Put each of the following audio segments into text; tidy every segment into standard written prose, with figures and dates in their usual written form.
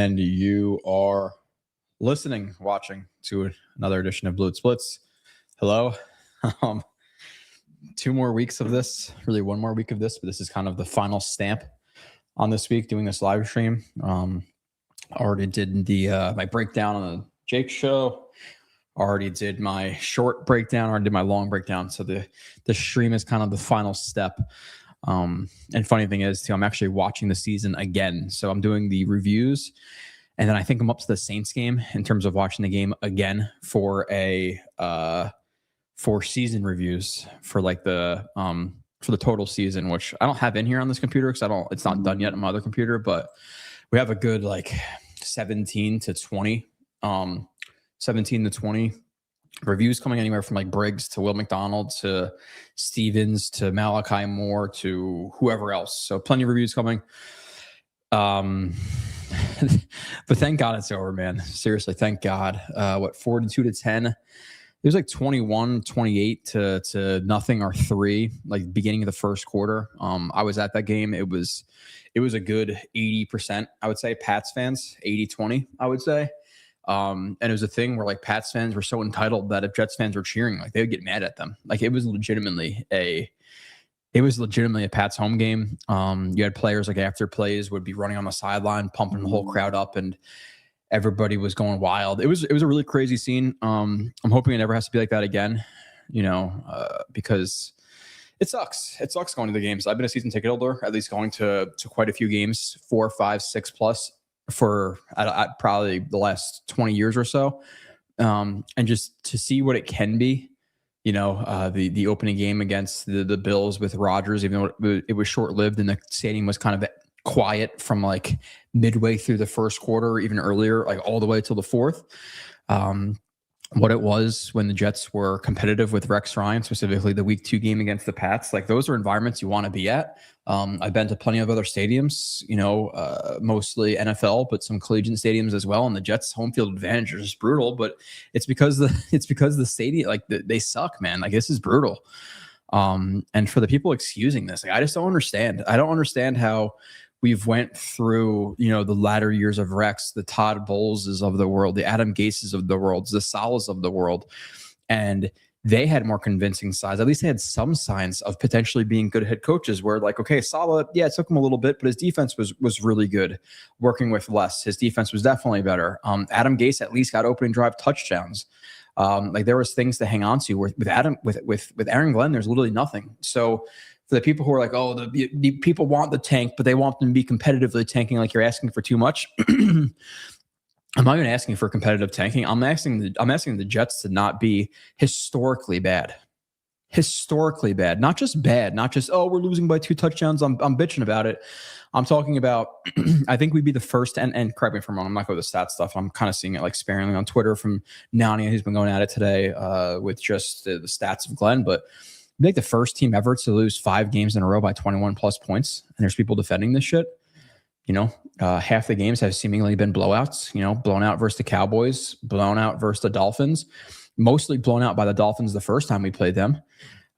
and you are watching to another edition of Blue Splits. Hello. 2 more weeks of this, really 1 more week of this, but this is kind of the final stamp on this week doing this live stream. Already did the my breakdown on the Jake show. Already did my short breakdown, already did my long breakdown. So the stream is kind of the final step. And funny thing is, too, I'm actually watching the season again. So I'm doing the reviews, and then I think I'm up to the Saints game in terms of watching the game again for season reviews for like the total season, which I don't have in here on this computer because it's not done yet on my other computer, but we have a good like 17 to 20 reviews coming anywhere from like Briggs to Will McDonald to Stevens to Malachi Moore to whoever else. So plenty of reviews coming. But thank God it's over, man. Seriously, thank God. 42-10. It was like 21-28 to nothing or 3, like beginning of the first quarter. I was at that game. It was a good 80%, I would say, Pats fans, 80-20, I would say. And it was a thing where like Pats fans were so entitled that if Jets fans were cheering, like they would get mad at them. Like it was legitimately a Pats home game. You had players like after plays would be running on the sideline, pumping the whole crowd up, and everybody was going wild. It was a really crazy scene. I'm hoping it never has to be like that again, because it sucks. It sucks going to the games. I've been a season ticket holder, at least going to quite a few games, 4, 5, 6 plus for probably the last 20 years or so. And just to see what it can be, the opening game against the Bills with Rodgers, even though it was short-lived and the stadium was kind of quiet from like midway through the first quarter or even earlier, like all the way till the fourth. What it was when the Jets were competitive with Rex Ryan, specifically the week 2 game against the Pats, like those are environments you want to be at. I've been to plenty of other stadiums, mostly NFL, but some collegiate stadiums as well. And the Jets' home field advantage is just brutal, but it's because the stadium, like they suck, man. Like this is brutal. And for the people excusing this, like, I just don't understand. I don't understand how we've went through, the latter years of Rex, the Todd Bowleses of the world, the Adam Gases of the world, the Salas of the world, and they had more convincing signs. At least they had some signs of potentially being good head coaches where like, okay, Saleh, yeah, it took him a little bit, but his defense was really good working with less. His defense was definitely better. Adam Gase at least got opening drive touchdowns. Like there was things to hang on to with Aaron Glenn, there's literally nothing. So for the people who are like, oh, the people want the tank, but they want them to be competitively tanking, like you're asking for too much. I'm not even asking for competitive tanking. I'm asking the Jets to not be historically bad. Historically bad. Not just bad. Not just, oh, we're losing by 2 touchdowns. I'm bitching about it. I'm talking about, I think we'd be the first, and correct me if I'm wrong, I'm not going to the stat stuff. I'm kind of seeing it like sparingly on Twitter from Nania, who's been going at it today with just the stats of Glenn, but we'd like the first team ever to lose 5 games in a row by 21 plus points. And there's people defending this shit. Half the games have seemingly been blowouts, blown out versus the Cowboys, blown out versus the Dolphins, mostly blown out by the Dolphins the first time we played them.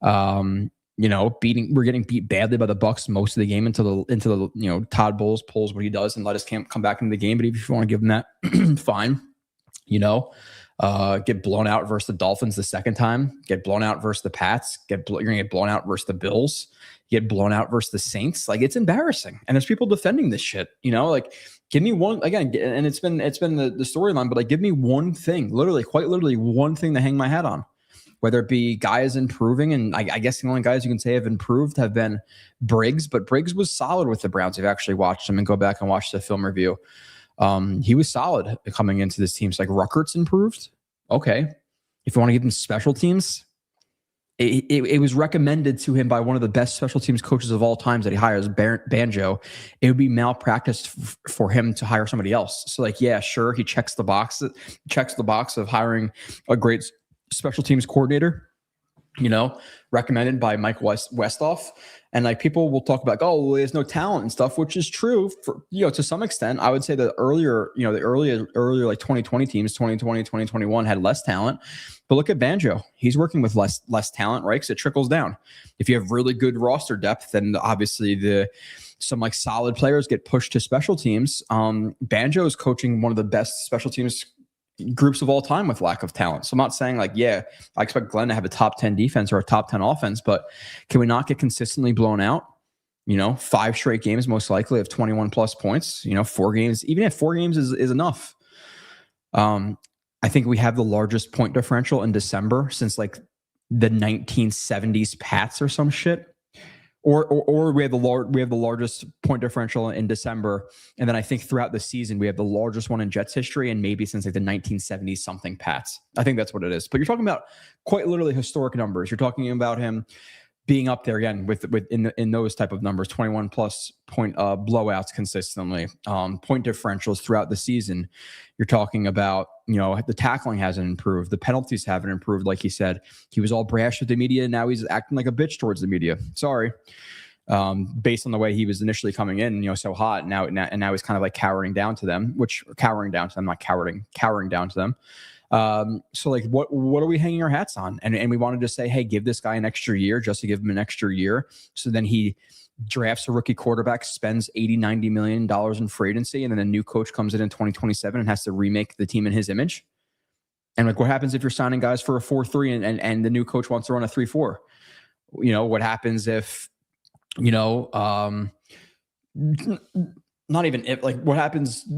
We're getting beat badly by the Bucs most of the game into the Todd Bowles pulls what he does and let us come back into the game. But if you want to give him that, fine. Get blown out versus the Dolphins the second time, get blown out versus the Pats, you're going to get blown out versus the Bills, get blown out versus the Saints. Like, it's embarrassing. And there's people defending this shit, like, give me one, again, and it's been the storyline, but like, give me one thing, quite literally one thing to hang my hat on, whether it be guys improving. And I guess the only guys you can say have improved have been Briggs, but Briggs was solid with the Browns. I've actually watched him and go back and watch the film review. He was solid coming into this team. So like Ruckert's improved. Okay. If you want to give him special teams, it was recommended to him by one of the best special teams coaches of all times that he hires, Banjo. It would be malpractice for him to hire somebody else. So like, yeah, sure. He checks the box of hiring a great special teams coordinator. recommended by Mike Westhoff. And like people will talk about, oh, well, there's no talent and stuff, which is true for, to some extent. I would say the earlier like 2020 teams, 2020, 2021 had less talent. But look at Banjo. He's working with less talent, right? Because it trickles down. If you have really good roster depth, then obviously some like solid players get pushed to special teams. Banjo is coaching one of the best special teams groups of all time with lack of talent. So I'm not saying like, I expect Glenn to have a top 10 defense or a top 10 offense, but can we not get consistently blown out? 5 straight games, most likely of 21 plus points, 4 games, even if 4 games is enough. I think we have the largest point differential in December since like the 1970s Pats or some shit. Or we have the largest point differential in December, and then I think throughout the season we have the largest one in Jets history, and maybe since like the 1970s something Pats. I think that's what it is. But you're talking about quite literally historic numbers. You're talking about him being up there again with in those type of numbers, 21 plus point blowouts consistently, point differentials throughout the season. You're talking about, the tackling hasn't improved. The penalties haven't improved. Like he said, he was all brash with the media. And now he's acting like a bitch towards the media. Sorry. Based on the way he was initially coming in, so hot now he's kind of like cowering down to them, not cowering down to them. So like, what are we hanging our hats on? And we wanted to say, hey, give this guy an extra year just to give him an extra year. So then he drafts a rookie quarterback, spends $80-90 million in free agency, and then a new coach comes in 2027 and has to remake the team in his image. And like, what happens if you're signing guys for a 4-3 and the new coach wants to run a 3-4? What happens if, not even if, like, what happens the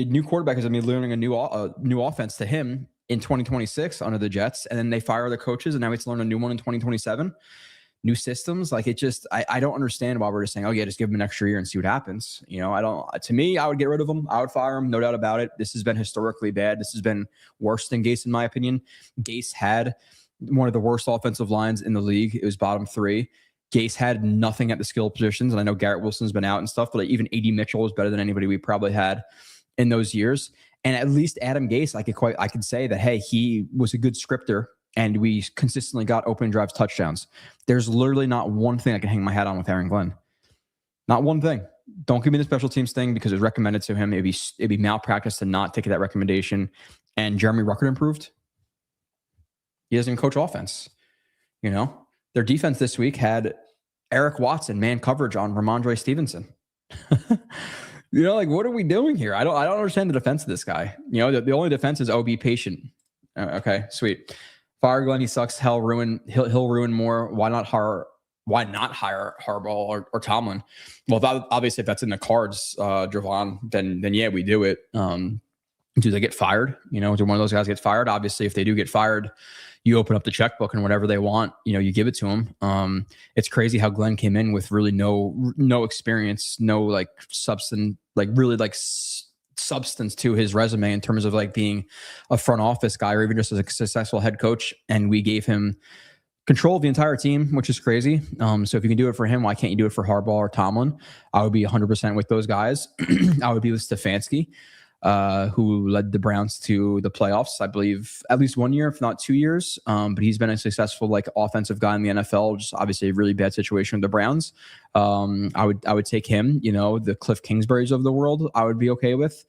new quarterback is going to be learning a new offense to him in 2026 under the Jets, and then they fire the coaches and now it's learn a new one in 2027. New systems, like it just, I don't understand why we're just saying, oh yeah, just give him an extra year and see what happens. To me, I would get rid of him. I would fire him, no doubt about it. This has been historically bad. This has been worse than Gase, in my opinion. Gase had one of the worst offensive lines in the league. It was bottom 3. Gase had nothing at the skill positions. And I know Garrett Wilson's been out and stuff, but even A.D. Mitchell was better than anybody we probably had in those years. And at least Adam Gase, I could say that, hey, he was a good scripter. And we consistently got opening drives, touchdowns. There's literally not one thing I can hang my hat on with Aaron Glenn. Not one thing. Don't give me the special teams thing because it was recommended to him. It'd be malpractice to not take that recommendation. And Jeremy Ruckert improved. He doesn't even coach offense. Their defense this week had Eric Watson man coverage on Ramondre Stevenson. What are we doing here? I don't understand the defense of this guy. The only defense is be patient. Okay, sweet. Fire Glenn, he sucks. He'll ruin more. Why not hire Harbaugh or Tomlin? Well, obviously, if that's in the cards, Javon, then yeah, we do it. Do they get fired? Do one of those guys get fired? Obviously, if they do get fired, you open up the checkbook and whatever they want, you give it to them. It's crazy how Glenn came in with really no experience, no like substance, like really like substance to his resume in terms of like being a front office guy or even just as a successful head coach. And we gave him control of the entire team, which is crazy. So if you can do it for him, why can't you do it for Harbaugh or Tomlin? I would be 100% with those guys. I would be with Stefanski, who led the Browns to the playoffs, I believe, at least 1 year, if not 2 years. But he's been a successful like offensive guy in the NFL, just obviously a really bad situation with the Browns. I would take him, the Cliff Kingsburys of the world, I would be okay with.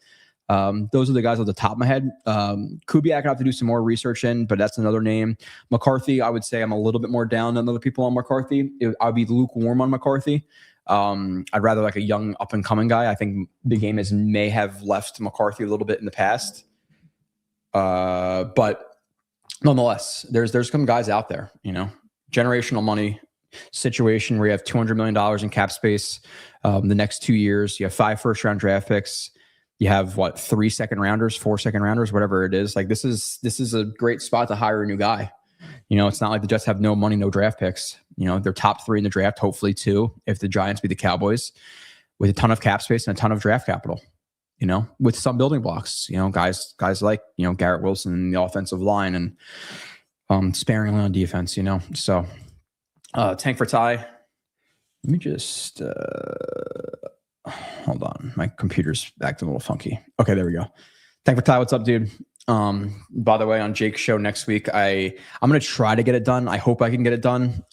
Those are the guys off the top of my head. Kubiak, I'd have to do some more research in, but that's another name. McCarthy, I would say I'm a little bit more down than other people on McCarthy. I would be lukewarm on McCarthy. I'd rather like a young up and coming guy. I think the game may have left McCarthy a little bit in the past. But nonetheless, there's some guys out there, generational money situation where you have $200 million in cap space. The next 2 years, you have 5 first-round draft picks. You have 3 second rounders, 4 second rounders, whatever it is. Like this is a great spot to hire a new guy. It's not like the Jets have no money, no draft picks. They're top 3 in the draft, hopefully 2 if the Giants beat the Cowboys, with a ton of cap space and a ton of draft capital. With some building blocks. Guys like Garrett Wilson in the offensive line and sparingly on defense. So tank for Ty. Let me just hold on. My computer's acting a little funky. Okay, there we go. Tank for Ty. What's up, dude? By the way, on Jake's show next week, I'm going to try to get it done. I hope I can get it done.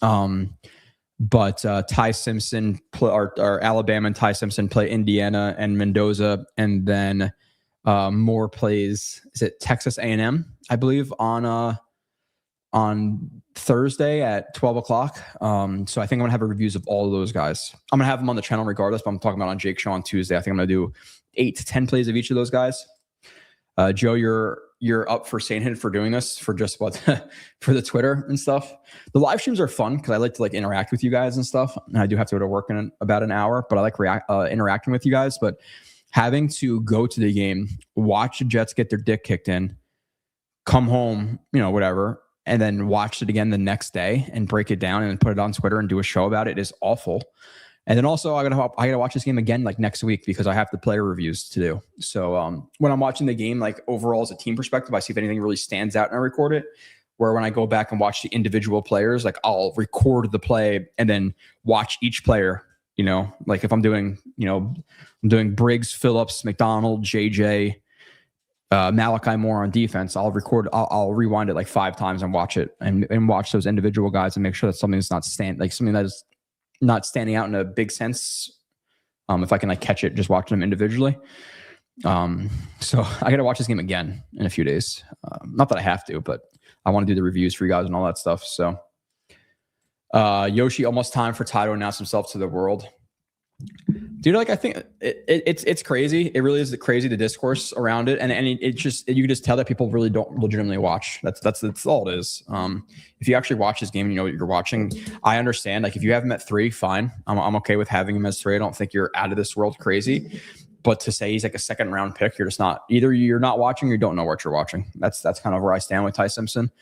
But Ty Simpson or Alabama and Ty Simpson play Indiana and Mendoza, and then Moore plays, is it Texas A&M, I believe, on Thursday at 12 o'clock. So I think I'm going to have reviews of all of those guys. I'm going to have them on the channel regardless, but I'm talking about on Jake's show on Tuesday. I think I'm going to do 8 to 10 plays of each of those guys. Joe, you're up for Sainthood for doing this for just what for the Twitter and stuff. The live streams are fun because I like to interact with you guys and stuff. And I do have to go to work in about an hour, but I like interacting with you guys. But having to go to the game, watch the Jets get their dick kicked in, come home, whatever, and then watch it again the next day and break it down and put it on Twitter and do a show about it is awful. And then also I gotta watch this game again next week because I have the player reviews to do. So when I'm watching the game, overall as a team perspective, I see if anything really stands out and I record it. Where when I go back and watch the individual players, I'll record the play and then watch each player. If I'm doing, I'm doing Briggs, Phillips, McDonald, JJ, Malachi Moore on defense, I'll rewind it 5 times and watch it and watch those individual guys and make sure that something's not something that is not standing out in a big sense. If I can catch it, just watching them individually. So I got to watch this game again in a few days. Not that I have to, but I want to do the reviews for you guys and all that stuff. So Yoshi, almost time for Ty to announce himself to the world. Dude, I think it's crazy. It really is crazy, the discourse around it, and you can just tell that people really don't legitimately watch. That's all it is. If you actually watch this game, you know what you're watching. I understand. If you have him at 3, fine. I'm okay with having him as 3. I don't think you're out of this world crazy. But to say he's a second round pick, you're just not. Either you're not watching or you don't know what you're watching. That's kind of where I stand with Ty Simpson.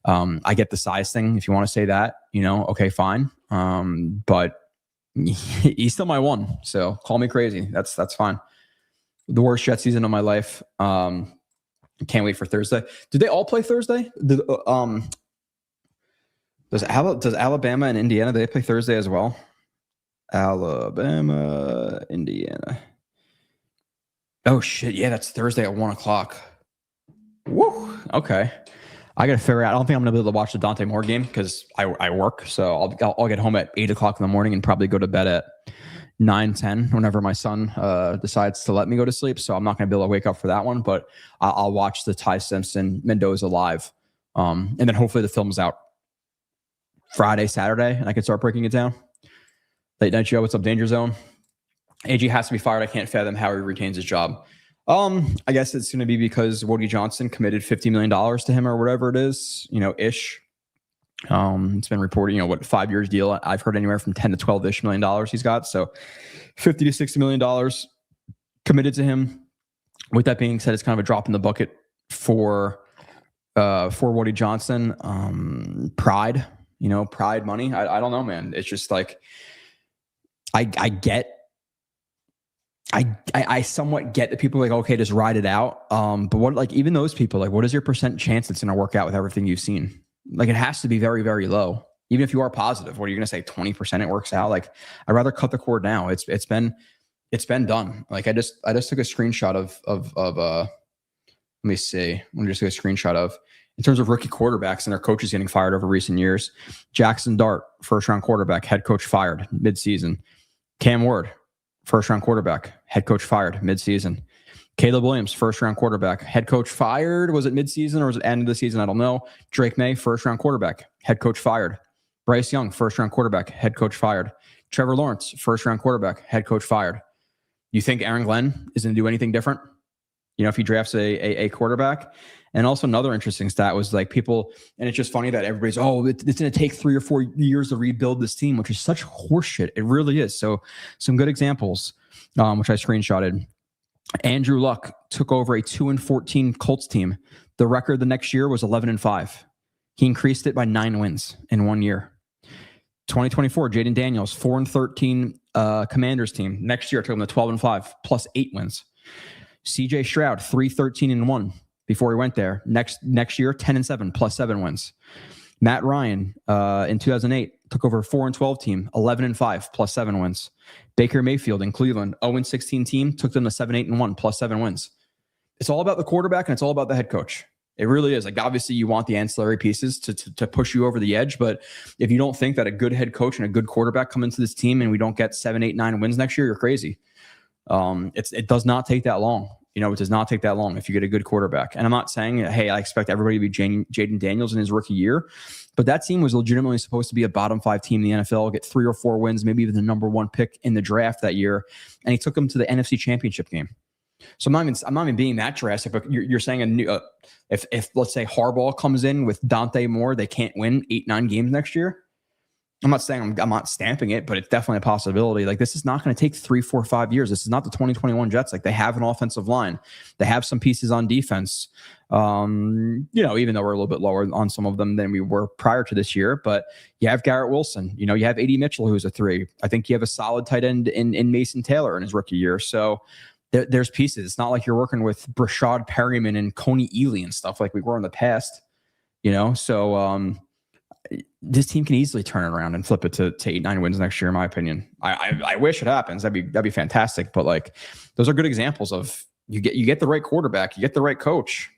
I get the size thing. If you want to say that, okay, fine. But he's still my 1, so call me crazy. That's fine. The worst Jet season of my life. Can't wait for Thursday. Did they all play Thursday? Does Alabama and Indiana, they play Thursday as well? Alabama, Indiana. Oh shit! Yeah, that's Thursday at 1 o'clock. Woo. Okay. I got to figure out. I don't think I'm going to be able to watch the Dante Moore game because I work. So I'll get home at 8 o'clock in the morning and probably go to bed at 9, 10 whenever my son decides to let me go to sleep. So I'm not going to be able to wake up for that one. But I'll watch the Ty Simpson Mendoza live. And then hopefully the film's out Friday, Saturday, and I can start breaking it down. Late Night Joe, what's up, Danger Zone? AG has to be fired. I can't fathom how he retains his job. I guess it's going to be because Woody Johnson committed $50 million to him or whatever it is, ish. It's been reported, 5 years deal. I've heard anywhere from 10 to 12-ish million dollars he's got. So $50 to $60 million committed to him. With that being said, it's kind of a drop in the bucket for Woody Johnson. Pride, pride money. I don't know, man. It's just I somewhat get that people are okay, just ride it out. But what, even those people, what is your % chance it's going to work out with everything you've seen? It has to be very, very low. Even if you are positive, what are you going to say? 20% it works out? I'd rather cut the cord now. It's been done. I just took a screenshot of let me see. Let me just take a screenshot of, in terms of rookie quarterbacks and their coaches getting fired over recent years. Jackson Dart, first round quarterback, head coach fired midseason. Cam Ward, first round quarterback, head coach fired midseason. Caleb Williams, first round quarterback, head coach fired. Was it midseason or was it end of the season? I don't know. Drake May, first round quarterback, head coach fired. Bryce Young, first round quarterback, head coach fired. Trevor Lawrence, first round quarterback, head coach fired. You think Aaron Glenn is going to do anything different? If he drafts a quarterback? And also another interesting stat was people, and it's just funny that everybody's, it's going to take 3 or 4 years to rebuild this team, which is such horseshit. It really is. So some good examples, which I screenshotted. Andrew Luck took over a 2-14 Colts team. The record the next year was 11-5. He increased it by 9 wins in 1 year. 2024, Jaden Daniels, 4-13 Commanders team. Next year, took him to 12-5 plus 8 wins. CJ Stroud, 3-13-1 before he went there. Next year, 10-7 plus 7 wins. Matt Ryan in 2008 took over a 4-12 team, 11-5 plus 7 wins. Baker Mayfield in Cleveland, 0-16 team, took them to 7-8-1 plus 7 wins. it's all about the quarterback and it's all about the head coach. It really is. Like, obviously you want the ancillary pieces to push you over the edge. But if you don't think that a good head coach and a good quarterback come into this team and we don't get 7, 8, 9 wins next year, you're crazy. It does not take that long. It does not take that long if you get a good quarterback. And I'm not saying, hey, I expect everybody to be Jaden Daniels in his rookie year, but that team was legitimately supposed to be a bottom 5 team in the NFL, get 3 or 4 wins, maybe even the number 1 pick in the draft that year. And he took them to the NFC Championship game. So I'm not even being that drastic, but you're saying if let's say Harbaugh comes in with Dante Moore, they can't win 8, 9 games next year. I'm not saying I'm not stamping it, but it's definitely a possibility. Like, this is not going to take 3, 4, 5 years. This is not the 2021 Jets. Like, they have an offensive line. They have some pieces on defense. Even though we're a little bit lower on some of them than we were prior to this year, but you have Garrett Wilson, you have AD Mitchell, who's a 3. I think you have a solid tight end in Mason Taylor in his rookie year. So there's pieces. It's not like you're working with Brashad Perryman and Coney Ely and stuff like we were in the past, so, this team can easily turn it around and flip it to 8, 9 wins next year, in my opinion. I wish it happens. That'd be fantastic. But like, those are good examples of you get the right quarterback, you get the right coach.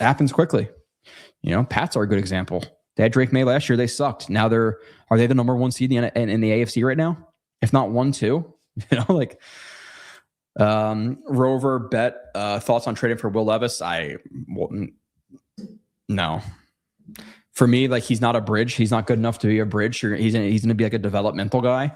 It happens quickly. Pats are a good example. They had Drake May last year. They sucked. Now are they the number 1 seed in the AFC right now? If not 1, 2, Rover Bet, thoughts on trading for Will Levis? No. For me, like, he's not a bridge. He's not good enough to be a bridge. He's going to be like a developmental guy.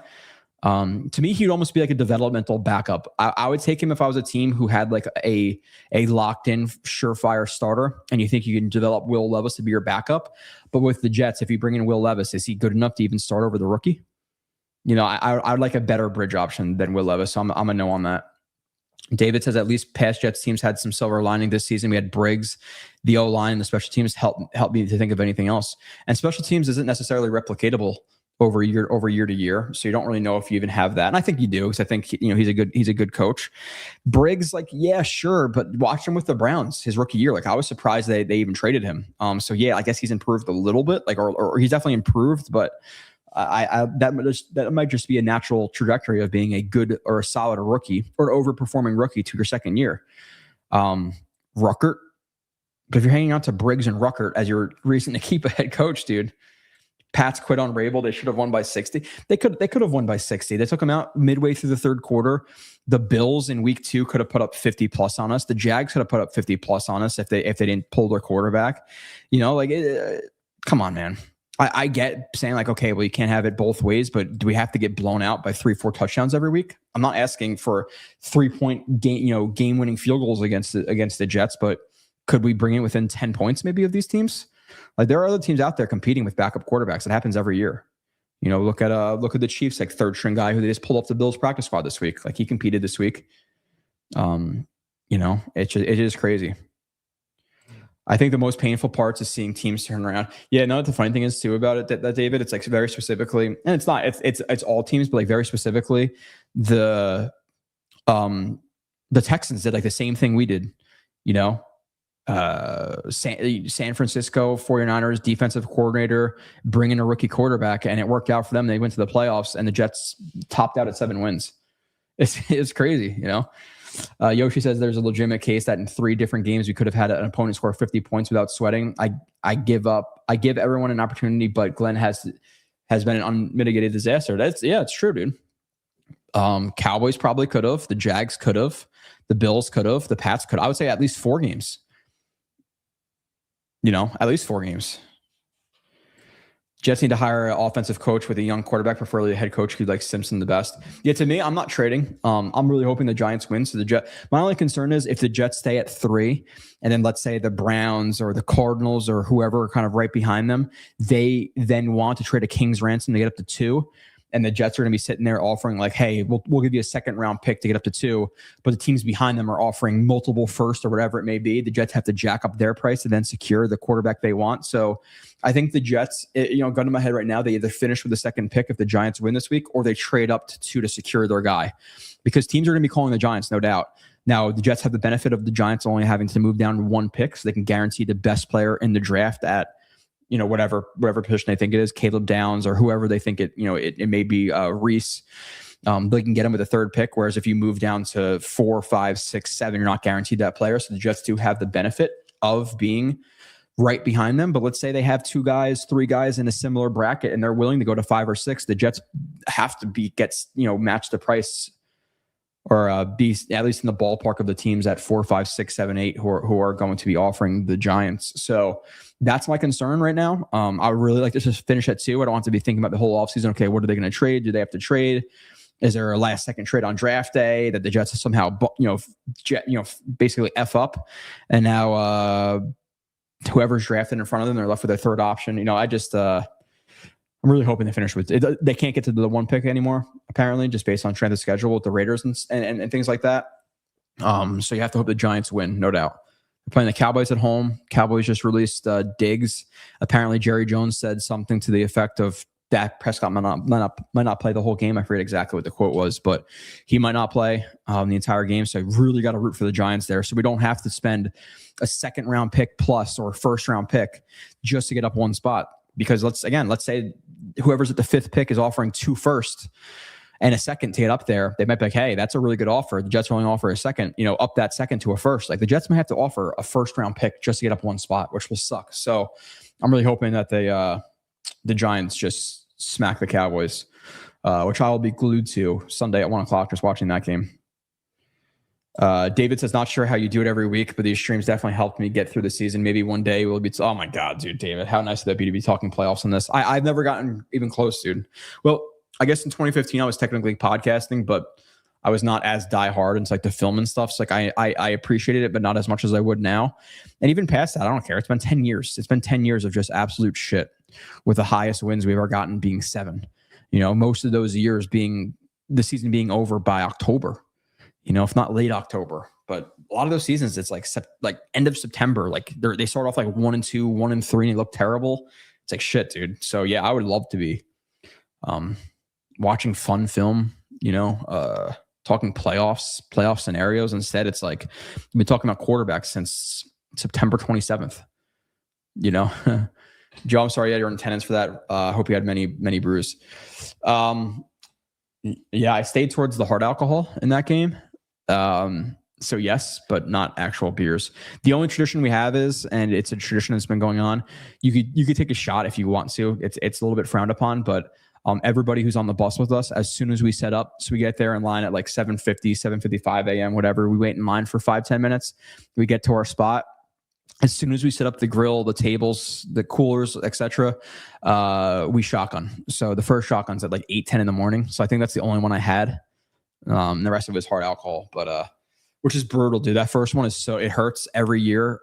To me, he'd almost be like a developmental backup. I would take him if I was a team who had like a locked in surefire starter, and you think you can develop Will Levis to be your backup. But with the Jets, if you bring in Will Levis, is he good enough to even start over the rookie? I'd like a better bridge option than Will Levis. So I'm a no on that. David says at least past Jets teams had some silver lining this season. We had Briggs, the O-line, and the special teams help me to think of anything else. And special teams isn't necessarily replicatable over year to year, so you don't really know if you even have that. And I think you do, because I think he's a good coach. Briggs, like, yeah, sure, but watch him with the Browns his rookie year. Like, I was surprised they even traded him. So yeah, I guess he's improved a little bit, like, or he's definitely improved, but that might just be a natural trajectory of being a good or a solid rookie or overperforming rookie to your second year. Ruckert, but if you're hanging out to Briggs and Ruckert as your reason to keep a head coach, dude, Pats quit on Rabel. They should have won by 60. They could have won by 60. They took them out midway through the third quarter. The Bills in week 2 could have put up 50 plus on us. The Jags could have put up 50 plus on us if they didn't pull their quarterback. Come on, man. I get saying like, okay, well, you can't have it both ways, but do we have to get blown out by 3, 4 touchdowns every week? I'm not asking for 3-point game-winning field goals against the Jets, but could we bring it within 10 points maybe of these teams? Like, there are other teams out there competing with backup quarterbacks. It happens every year. Look at the Chiefs, like, third string guy who they just pulled up the Bills practice squad this week. Like, he competed this week. It is crazy. I think the most painful parts is seeing teams turn around. Yeah, no, the funny thing is too about it that David, it's like very specifically, and it's not, it's all teams, but like very specifically, the Texans did like the same thing we did, San Francisco 49ers defensive coordinator bringing a rookie quarterback, and it worked out for them. They went to the playoffs, and the Jets topped out at 7 wins. It's crazy, Yoshi says there's a legitimate case that in 3 different games we could have had an opponent score 50 points without sweating. I give up. I give everyone an opportunity, but Glenn has been an unmitigated disaster. It's true, dude. Cowboys probably could have. The Jags could have. The Bills could have. The Pats could. I would say at least 4 games. At least 4 games. Jets need to hire an offensive coach with a young quarterback, preferably a head coach who likes Simpson the best. Yeah, to me, I'm not trading. I'm really hoping the Giants win. So my only concern is if the Jets stay at 3, and then let's say the Browns or the Cardinals or whoever kind of right behind them, they then want to trade a king's ransom to get up to 2. And the Jets are going to be sitting there offering like, hey, we'll give you a 2nd-round pick to get up to 2. But the teams behind them are offering multiple first or whatever it may be. The Jets have to jack up their price to then secure the quarterback they want. So I think the Jets, gun to my head right now, they either finish with the 2nd pick if the Giants win this week, or they trade up to 2 to secure their guy. Because teams are going to be calling the Giants, no doubt. Now, the Jets have the benefit of the Giants only having to move down 1 pick, so they can guarantee the best player in the draft at whatever position they think it is, Caleb Downs or whoever they think it may be, Reese. They can get him with a third pick. Whereas if you move down to 4, 5, 6, 7, you're not guaranteed that player. So the Jets do have the benefit of being right behind them. But let's say they have 2 guys, 3 guys in a similar bracket, and they're willing to go to 5 or 6. The Jets have to match the price, or be at least in the ballpark of the teams at 4, 5, 6, 7, 8 who are going to be offering the Giants. So that's my concern right now. I would really like to just finish at 2. I don't want to be thinking about the whole offseason. Okay, what are they going to trade? Do they have to trade? Is there a last second trade on draft day that the Jets somehow basically F up, and now whoever's drafted in front of them, they're left with their third option. I'm really hoping they finish with it. They can't get to the 1 pick anymore, apparently, just based on trend of schedule with the Raiders and things like that. So you have to hope the Giants win, no doubt. They're playing the Cowboys at home. Cowboys just released Diggs. Apparently, Jerry Jones said something to the effect of Dak Prescott might not play the whole game. I forget exactly what the quote was, but he might not play the entire game. So I really got to root for the Giants there. So we don't have to spend a second round pick plus or first round pick just to get up 1 spot. Because let's say whoever's at the 5th pick is offering 2 firsts and a second to get up there. They might be like, hey, that's a really good offer. The Jets only offer a second, up that second to a first. Like the Jets might have to offer a first round pick just to get up 1 spot, which will suck. So I'm really hoping that the Giants just smack the Cowboys, which I will be glued to Sunday at 1:00, just watching that game. David says, not sure how you do it every week, but these streams definitely helped me get through the season. Maybe one day we'll be, oh my God, dude, David, how nice would that be to be talking playoffs on this? I've never gotten even close, dude. Well, I guess in 2015, I was technically podcasting, but I was not as diehard into like the film and stuff. So like I appreciated it, but not as much as I would now. And even past that, I don't care. It's been 10 years. It's been 10 years of just absolute shit, with the highest wins we've ever gotten being 7. Most of those years being the season being over by October, if not late October. But a lot of those seasons, it's like end of September. Like they start off like 1-2, 1-3, and they look terrible. It's like shit, dude. So yeah, I would love to be watching fun film, talking playoff scenarios. Instead, it's like we've been talking about quarterbacks since September 27th. Joe, I'm sorry you had your attendance for that. Hope you had many brews. Yeah, I stayed towards the hard alcohol in that game. So yes, but not actual beers. The only tradition we have is, and it's a tradition that's been going on, you could take a shot if you want to. It's a little bit frowned upon, but everybody who's on the bus with us, as soon as we set up, so we get there in line at like 7:50, 7:55 a.m., whatever, we wait in line for 5-10 minutes. We get to our spot. As soon as we set up the grill, the tables, the coolers, etc., we shotgun. So the first shotgun's at like 8-10 in the morning. So I think that's the only one I had. The rest of it is hard alcohol, but which is brutal, dude. That first one it hurts every year.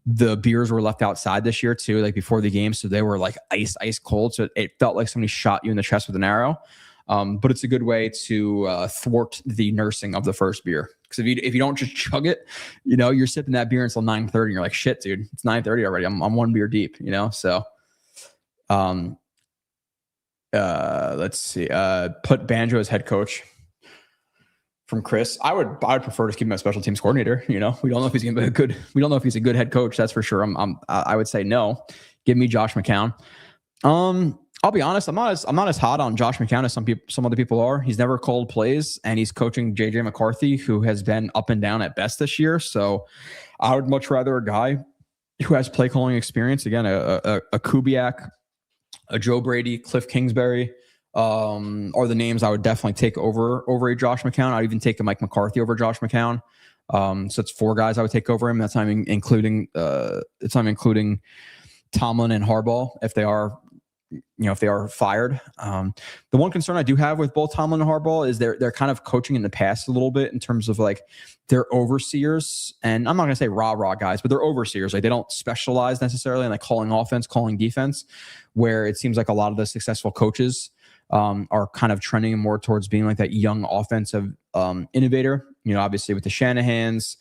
The beers were left outside this year too, like before the game, so they were like ice cold. So it felt like somebody shot you in the chest with an arrow. But it's a good way to thwart the nursing of the first beer. Because if you don't just chug it, you're sipping that beer until 9:30. And you're like, shit, dude, it's 9:30 already. I'm 1 beer deep. So, let's see. Put Banjo as head coach from Chris. I would prefer to keep him as special teams coordinator. We don't know if he's gonna be we don't know if he's a good head coach. That's for sure. I would say no. Give me Josh McCown. I'll be honest. I'm not as hot on Josh McCown as some other people are. He's never called plays, and he's coaching JJ McCarthy, who has been up and down at best this year. So I would much rather a guy who has play calling experience. Again, a Kubiak, a Joe Brady, Cliff Kingsbury, are the names I would definitely take over a Josh McCown. I'd even take a Mike McCarthy over Josh McCown. So it's 4 guys I would take over him. That's not including Tomlin and Harbaugh if they are fired. The one concern I do have with both Tomlin and Harbaugh is they're kind of coaching in the past a little bit in terms of like they're overseers, and I'm not going to say rah guys, but they're overseers. Like they don't specialize necessarily in like calling offense, calling defense, where it seems like a lot of the successful coaches are kind of trending more towards being like that young offensive innovator. Obviously with the Shanahans,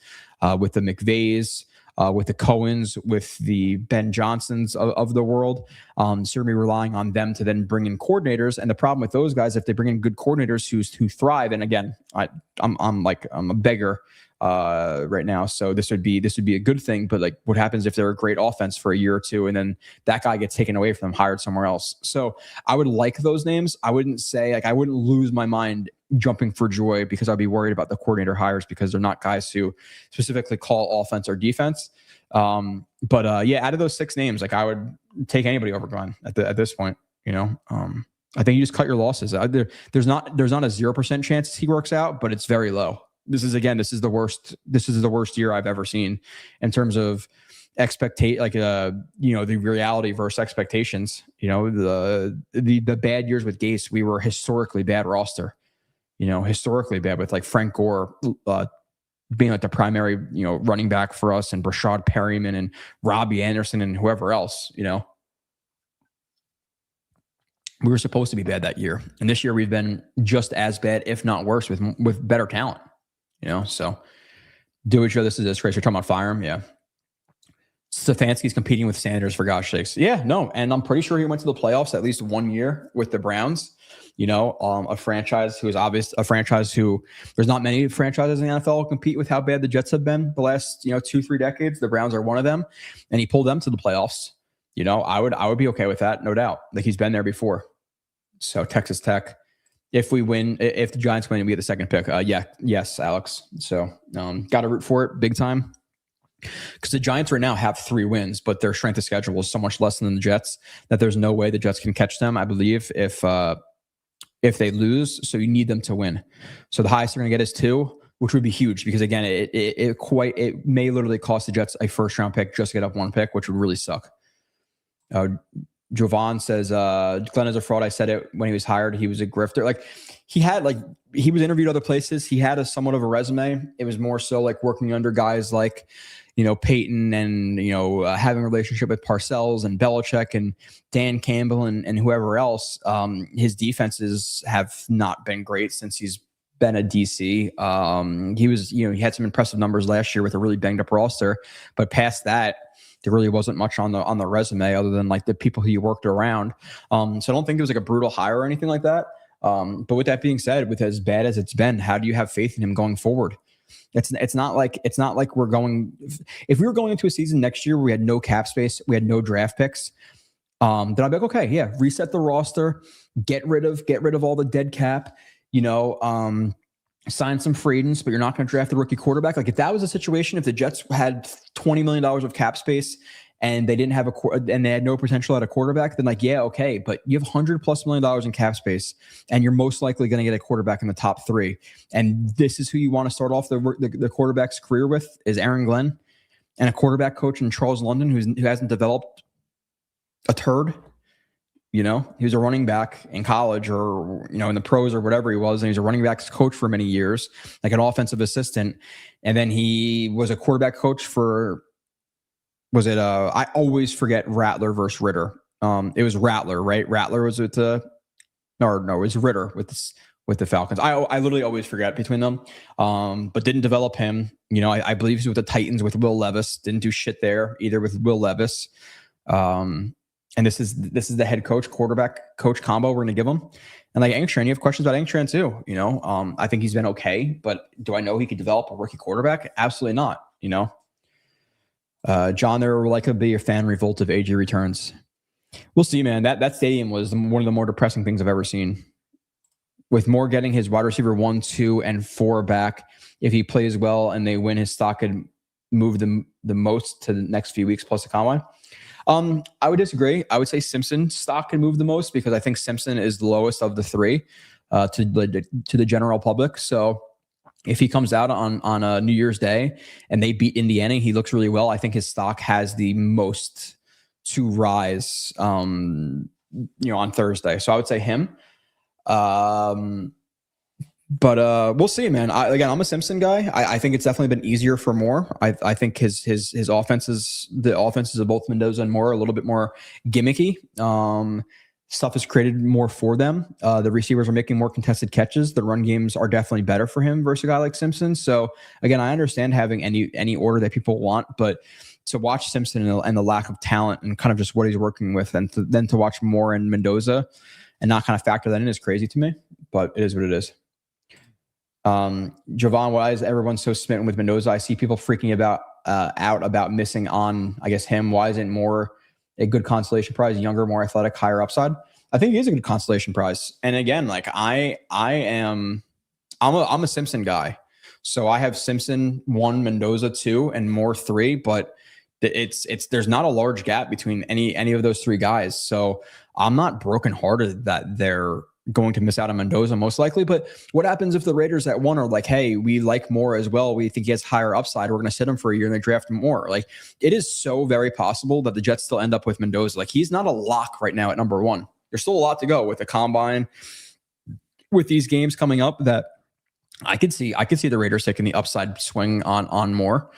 with the McVays, with the Cohens, with the Ben Johnsons of the world, certainly relying on them to then bring in coordinators. And the problem with those guys, if they bring in good coordinators who thrive, and again, I'm a beggar right now. So this would be a good thing. But like, what happens if they're a great offense for a year or two, and then that guy gets taken away from them, hired somewhere else? So I would like those names. I wouldn't say like I wouldn't lose my mind jumping for joy because I'd be worried about the coordinator hires because they're not guys who specifically call offense or defense. But yeah, out of those 6 names, like I would take anybody over Glenn at this point. You know, I think you just cut your losses. There's not a 0% chance he works out, but it's very low. This is the worst year I've ever seen in terms of the reality versus expectations. You know, the bad years with Gase, we were historically bad roster. You know, historically bad with like Frank Gore being like the primary, running back for us, and Brashad Perryman and Robbie Anderson and whoever else. You know, we were supposed to be bad that year, and this year we've been just as bad, if not worse, with better talent. You know, so do it. This is a disgrace. You're talking about fire him, yeah. Stefanski's competing with Sanders, for gosh sakes. Yeah, no, and I'm pretty sure he went to the playoffs at least one year with the Browns. You know, a franchise who there's not many franchises in the NFL compete with how bad the Jets have been the last 2-3 decades. The Browns are one of them, and he pulled them to the playoffs. You know, I would be okay with that, no doubt. Like, he's been there before. So Texas Tech. If the Giants win, we get the second pick. Yes, Alex. So got to root for it big time, because the Giants right now have 3 wins, but their strength of schedule is so much less than the Jets that there's no way the Jets can catch them, I believe, if they lose. So you need them to win. So the highest they're going to get is 2, which would be huge, because again, it may literally cost the Jets a first round pick just to get up 1 pick, which would really suck. Jovan says, Glenn is a fraud. I said it when he was hired. He was a grifter. Like, he was interviewed other places. He had somewhat of a resume. It was more so like working under guys like, Peyton, and, having a relationship with Parcells and Belichick and Dan Campbell and whoever else. His defenses have not been great since he's been a DC. He had some impressive numbers last year with a really banged up roster, but past that, there really wasn't much on the resume other than like the people he worked around. So I don't think it was like a brutal hire or anything like that. But with that being said, with as bad as it's been, how do you have faith in him going forward? It's not like we're going. If we were going into a season next year where we had no cap space, we had no draft picks, then I'd be like, okay, yeah, reset the roster, get rid of all the dead cap, sign some free agents, but you're not going to draft the rookie quarterback. Like, if that was a situation, if the Jets had $20 million of cap space and they didn't have and they had no potential at a quarterback, then like, yeah, okay, but you have $100+ million in cap space, and you're most likely going to get a quarterback in the top 3. And this is who you want to start off the quarterback's career with, is Aaron Glenn, and a quarterback coach in Charles London who hasn't developed a turd. He was a running back in college or, in the pros or whatever he was. And he was a running backs coach for many years, like an offensive assistant. And then he was a quarterback coach for, I always forget Rattler versus Ritter. It was Rattler, right? Rattler was it was Ritter with the Falcons. I literally always forget between them, but didn't develop him. I believe he was with the Titans with Will Levis. Didn't do shit there either with Will Levis. And this is the head coach, quarterback coach combo we're going to give him. And like Angstran, you have questions about Angstran too. I think he's been okay, but do I know he could develop a rookie quarterback? Absolutely not. John, there will likely be a fan revolt if AJ returns. We'll see, man. That stadium was one of the more depressing things I've ever seen. With Moore getting his wide receiver 1, 2, and 4 back, if he plays well and they win, his stock could move the most to the next few weeks plus the combine. I would disagree. I would say Simpson's stock can move the most, because I think Simpson is the lowest of the 3 to the general public. So if he comes out on a New Year's Day and they beat Indiana, he looks really well. I think his stock has the most to rise, on Thursday. So I would say him. But we'll see, man. I'm a Simpson guy. I think it's definitely been easier for Moore. I think his offenses, the offenses of both Mendoza and Moore, are a little bit more gimmicky. Stuff is created more for them. The receivers are making more contested catches. The run games are definitely better for him versus a guy like Simpson. So again, I understand having any order that people want, but to watch Simpson and the lack of talent and kind of just what he's working with, and then to watch Moore and Mendoza and not kind of factor that in is crazy to me. But it is what it is. Javon, why is everyone so smitten with Mendoza? I see people freaking out about missing on, I guess, him. Why isn't more a good consolation prize? Younger, more athletic, higher upside. I think he is a good consolation prize. And again, like I'm a Simpson guy, so I have Simpson 1, Mendoza 2, and Moore 3. But it's there's not a large gap between any of those 3 guys. So I'm not brokenhearted that they're going to miss out on Mendoza most likely. But what happens if the Raiders at 1 are like, hey, we like Moore as well, we think he has higher upside, we're going to sit him for a year, and they draft Moore? Like, it is so very possible that the Jets still end up with Mendoza. Like, he's not a lock right now at number 1. There's still a lot to go with the combine, with these games coming up, that I could see the Raiders taking the upside swing on Moore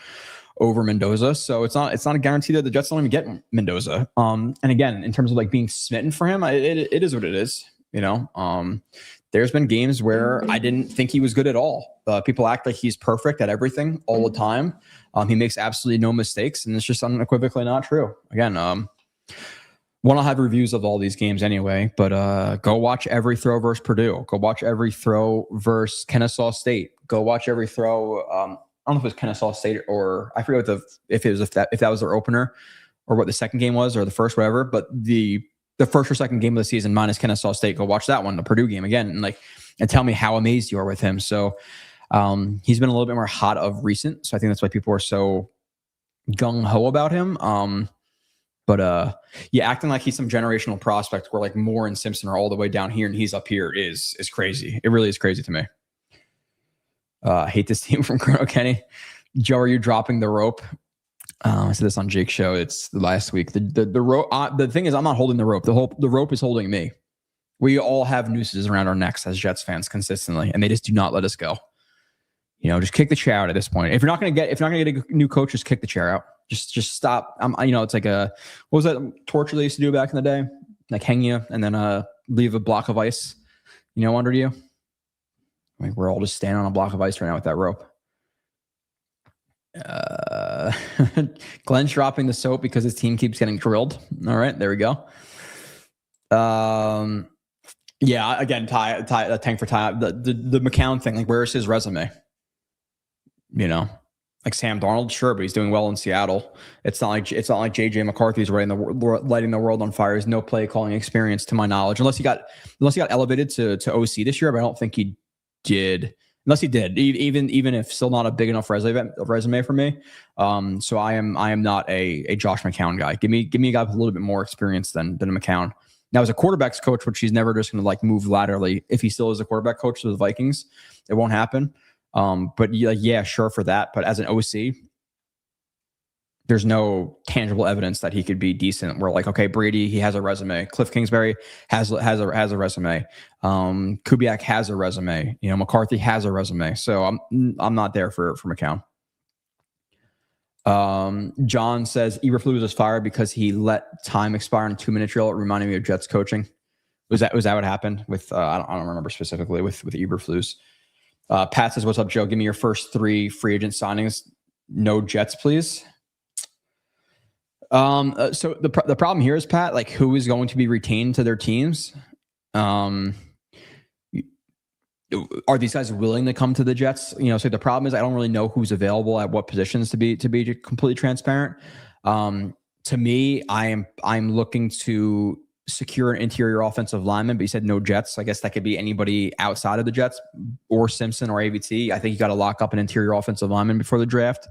over Mendoza. So it's not a guarantee that the Jets don't even get Mendoza. And again, in terms of like being smitten for him, it is what it is. There's been games where I didn't think he was good at all. People act like he's perfect at everything all the time. He makes absolutely no mistakes, and it's just unequivocally not true. Again, I'll have reviews of all these games anyway, but go watch every throw versus Purdue. Go watch every throw versus Kennesaw State. Go watch every throw. I don't know if it was Kennesaw State or I forget if that was their opener or what the second game was or the first, whatever. But the first or second game of the season minus Kennesaw State, go watch that one, the Purdue game again, and tell me how amazed you are with him. So he's been a little bit more hot of recent. So I think that's why people are so gung ho about him. But acting like he's some generational prospect where like Moore and Simpson are all the way down here and he's up here is crazy. It really is crazy to me. I hate this team from Chrono Kenny. Joe, are you dropping the rope? I said this on Jake's show. It's last week. The rope. The thing is, I'm not holding the rope. The rope is holding me. We all have nooses around our necks as Jets fans consistently, and they just do not let us go. Just kick the chair out at this point. If you're not going to get a new coach, just kick the chair out. Just stop. It's like what was that torture they used to do back in the day? Like hang you and then leave a block of ice, under you. We're all just standing on a block of ice right now with that rope. Glenn's dropping the soap because his team keeps getting drilled. All right, there we go. Again, Ty, tank for Ty. The McCown thing, like, where's his resume? Like Sam Darnold, sure, but he's doing well in Seattle. It's not like JJ McCarthy's lighting the world on fire. There's no play calling experience, to my knowledge, unless he got elevated to OC this year. But I don't think he did. Unless he did, even if still not a big enough resume for me. So I am not a Josh McCown guy. Give me a guy with a little bit more experience than a McCown. Now, as a quarterback's coach, which he's never just going to like move laterally. If he still is a quarterback coach for the Vikings, it won't happen. But yeah, sure for that. But as an OC, there's no tangible evidence that he could be decent. We're like, okay, Brady, he has a resume. Cliff Kingsbury has a resume. Kubiak has a resume. McCarthy has a resume. So I'm not there for McCown. John says Eberflus was fired because he let time expire on a 2-minute drill. It reminded me of Jets coaching. Was that what happened with? I don't remember specifically with Eberflus. Pat says, "What's up, Joe? Give me your first 3 free agent signings. No Jets, please." So the problem here is, Pat, like, who is going to be retained to their teams? Are these guys willing to come to the Jets? So the problem is I don't really know who's available at what positions, to be completely transparent. To me, I'm looking to secure an interior offensive lineman, but you said no Jets. I guess that could be anybody outside of the Jets or Simpson or AVT. I think you got to lock up an interior offensive lineman before the draft.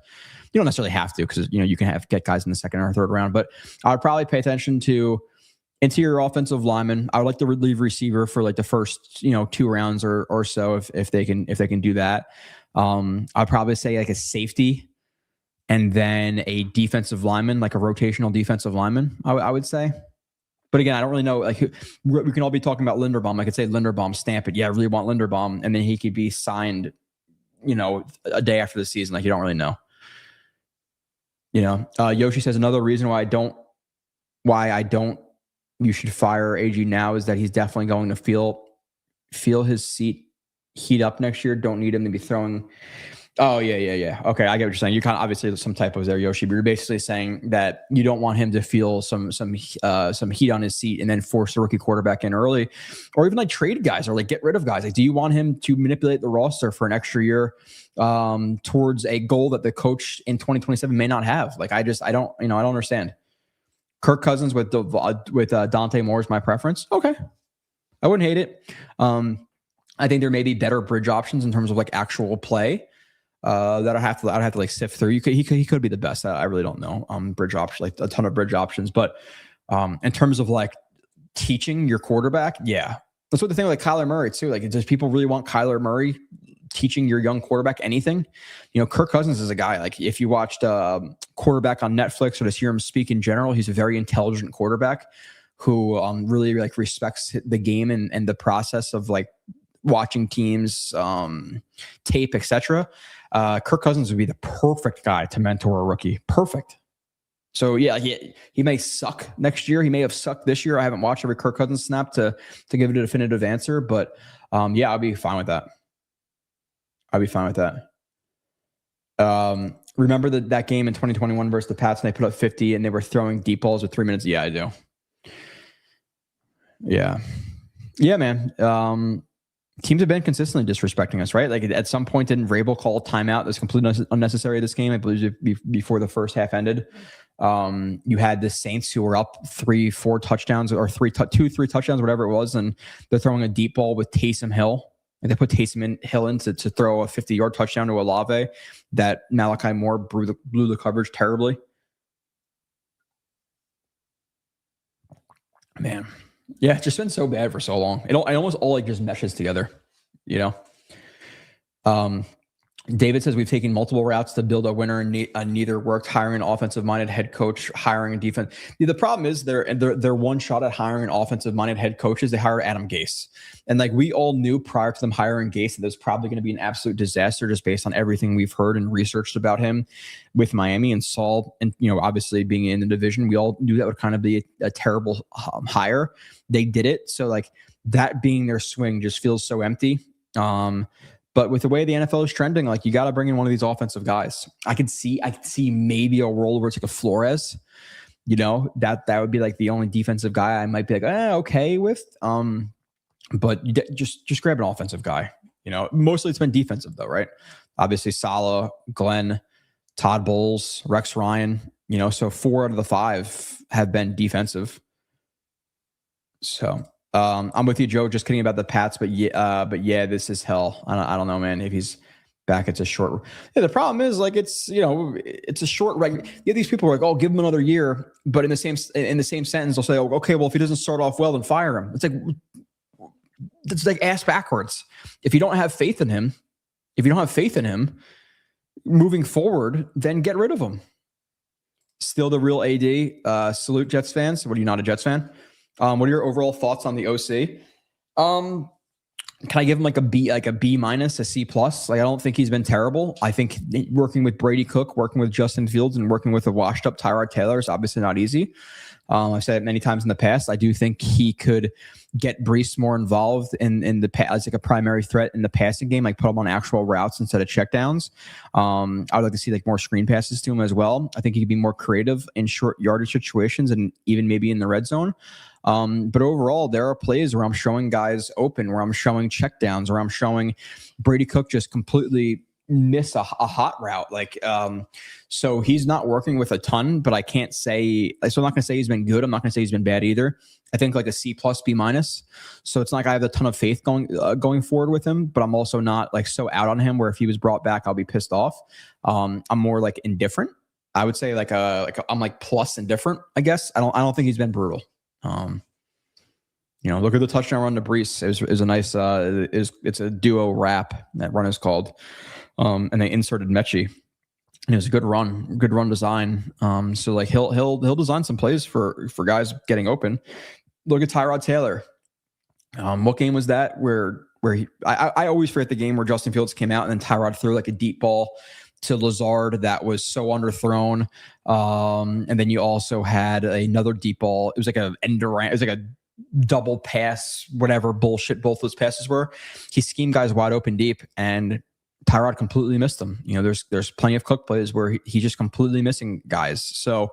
You don't necessarily have to, because you can get guys in the second or third round, but I would probably pay attention to interior offensive lineman. I would like to leave receiver for like the first 2 rounds or so if they can do that. I'd probably say like a safety and then a defensive lineman, like a rotational defensive lineman. I would say. But again, I don't really know. Like, we can all be talking about Linderbaum. I could say Linderbaum, stamp it. Yeah, I really want Linderbaum, and then he could be signed, a day after the season. Like, you don't really know. Yoshi says another reason why I don't. You should fire AG now is that he's definitely going to feel his seat heat up next year. Don't need him to be throwing Oh, yeah. Okay, I get what you're saying. You kind of obviously there's some typos there, Yoshi, but you're basically saying that you don't want him to feel some heat on his seat and then force the rookie quarterback in early, or even like trade guys or like get rid of guys. Like, do you want him to manipulate the roster for an extra year towards a goal that the coach in 2027 may not have? Like, I don't understand. Kirk Cousins with Dante Moore is my preference. Okay, I wouldn't hate it. I think there may be better bridge options in terms of like actual play. That I'd have to like sift through. He could be the best. I really don't know. Bridge options, like a ton of bridge options, but in terms of like teaching your quarterback, yeah, that's what the thing with like Kyler Murray too. Like, does people really want Kyler Murray teaching your young quarterback anything? You know, Kirk Cousins is a guy, like if you watched quarterback on Netflix or just hear him speak in general, he's a very intelligent quarterback who really like respects the game and the process of like watching teams, tape, etc. Kirk Cousins would be the perfect guy to mentor a rookie. Perfect. So yeah, he may suck next year. He may have sucked this year. I haven't watched every Kirk Cousins snap to give it a definitive answer, but yeah, I'll be fine with that. Remember that game in 2021 versus the Pats, and they put up 50 and they were throwing deep balls with 3 minutes? Yeah, I do. Yeah, man. Teams have been consistently disrespecting us, right? Like at some point, didn't Vrabel call a timeout that's completely unnecessary this game? I believe before the first half ended. You had the Saints who were up 3-4 touchdowns or 3 touchdowns, whatever it was, and they're throwing a deep ball with Taysom Hill. And they put Taysom Hill in to throw a 50-yard touchdown to Olave that Malachi Moore blew the coverage terribly. Man. Yeah, it's just been so bad for so long. It almost all like just meshes together, you know? David says we've taken multiple routes to build a winner and neither worked. Hiring an offensive-minded head coach, hiring a defense. Yeah, the problem is they're one shot at hiring an offensive-minded head coaches. They hired Adam Gase. And like we all knew prior to them hiring Gase that there's probably going to be an absolute disaster just based on everything we've heard and researched about him with Miami and Saul. And, you know, obviously being in the division, we all knew that would kind of be a terrible hire. They did it. So like that being their swing just feels so empty. But with the way the NFL is trending, like you got to bring in one of these offensive guys. I could see maybe a role where it's like a Flores, you know, that would be like the only defensive guy I might be like, okay with. But just grab an offensive guy, you know, mostly it's been defensive though, right? Obviously Saleh, Glenn, Todd Bowles, Rex Ryan, you know, so 4 out of the 5 have been defensive. So, I'm with you, Joe. Just kidding about the Pats, but yeah, this is hell. I don't know, man. If he's back, it's a short. Yeah, the problem is like it's a short. Yeah, these people are like, oh, give him another year, but in the same sentence, they'll say, oh, okay, well, if he doesn't start off well, then fire him. It's like ass backwards. If you don't have faith in him, moving forward, then get rid of him. Still the real AD. Salute Jets fans. What are you, not a Jets fan? What are your overall thoughts on the OC? Can I give him like a B minus, a C plus? Like I don't think he's been terrible. I think working with Brady Cook, working with Justin Fields, and working with a washed up Tyrod Taylor is obviously not easy. I've said it many times in the past. I do think he could get Brees more involved in the as like a primary threat in the passing game, like put him on actual routes instead of checkdowns. I would like to see like more screen passes to him as well. I think he could be more creative in short yardage situations and even maybe in the red zone. But overall, there are plays where I'm showing guys open, where I'm showing checkdowns, where I'm showing Brady Cook just completely miss a hot route. So he's not working with a ton, but I can't say, so I'm not going to say he's been good. I'm not going to say he's been bad either. I think like a C plus, B minus. So it's not like I have a ton of faith going forward with him, but I'm also not like so out on him where if he was brought back, I'll be pissed off. I'm more like indifferent. I would say I'm like plus indifferent, I guess. I don't think he's been brutal. Look at the touchdown run to Brees. It was a nice, it's a duo wrap, that run is called. And they inserted Mechie. And it was a good run design. So like he'll design some plays for guys getting open. Look at Tyrod Taylor. What game was that where I always forget the game where Justin Fields came out and then Tyrod threw like a deep ball to Lazard that was so underthrown. And then you also had another deep ball. It was like an end around. It was like a double pass, whatever bullshit both those passes were. He schemed guys wide open deep, and Tyrod completely missed them. There's plenty of Cook plays where he's just completely missing guys. So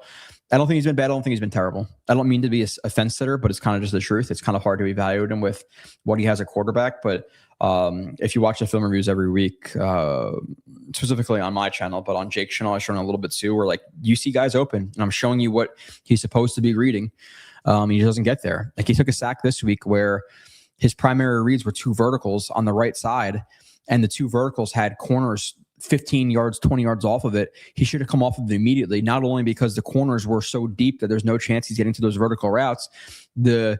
I don't think he's been bad. I don't think he's been terrible. I don't mean to be a fence sitter, but it's kind of just the truth. It's kind of hard to evaluate him with what he has at quarterback. But if you watch the film reviews every week, specifically on my channel, but on Jake's channel, I show him a little bit too, where like you see guys open and I'm showing you what he's supposed to be reading. He doesn't get there. Like he took a sack this week where his primary reads were 2 verticals on the right side, and the 2 verticals had corners 15 yards, 20 yards off of it. He should have come off of it immediately, not only because the corners were so deep that there's no chance he's getting to those vertical routes. The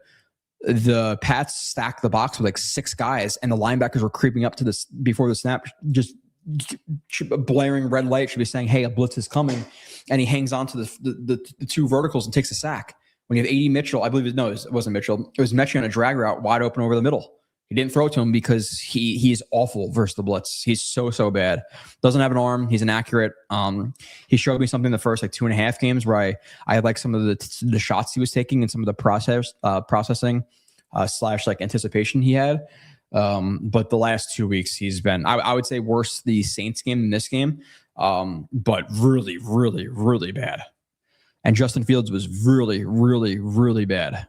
Pats stacked the box with like 6 guys, and the linebackers were creeping up to this before the snap, just blaring red light should be saying, hey, a blitz is coming. And he hangs on to the 2 verticals and takes a sack. When you have A.D. Mitchell, I believe it wasn't Mitchell. It was Mechie on a drag route wide open over the middle. He didn't throw it to him because he's awful versus the blitz. He's so bad. Doesn't have an arm. He's inaccurate. He showed me something in the first like 2.5 games where I like some of the shots he was taking and some of the processing / like anticipation he had. But the last 2 weeks he's been, I would say, worse the Saints game than this game, but really bad. And Justin Fields was really bad.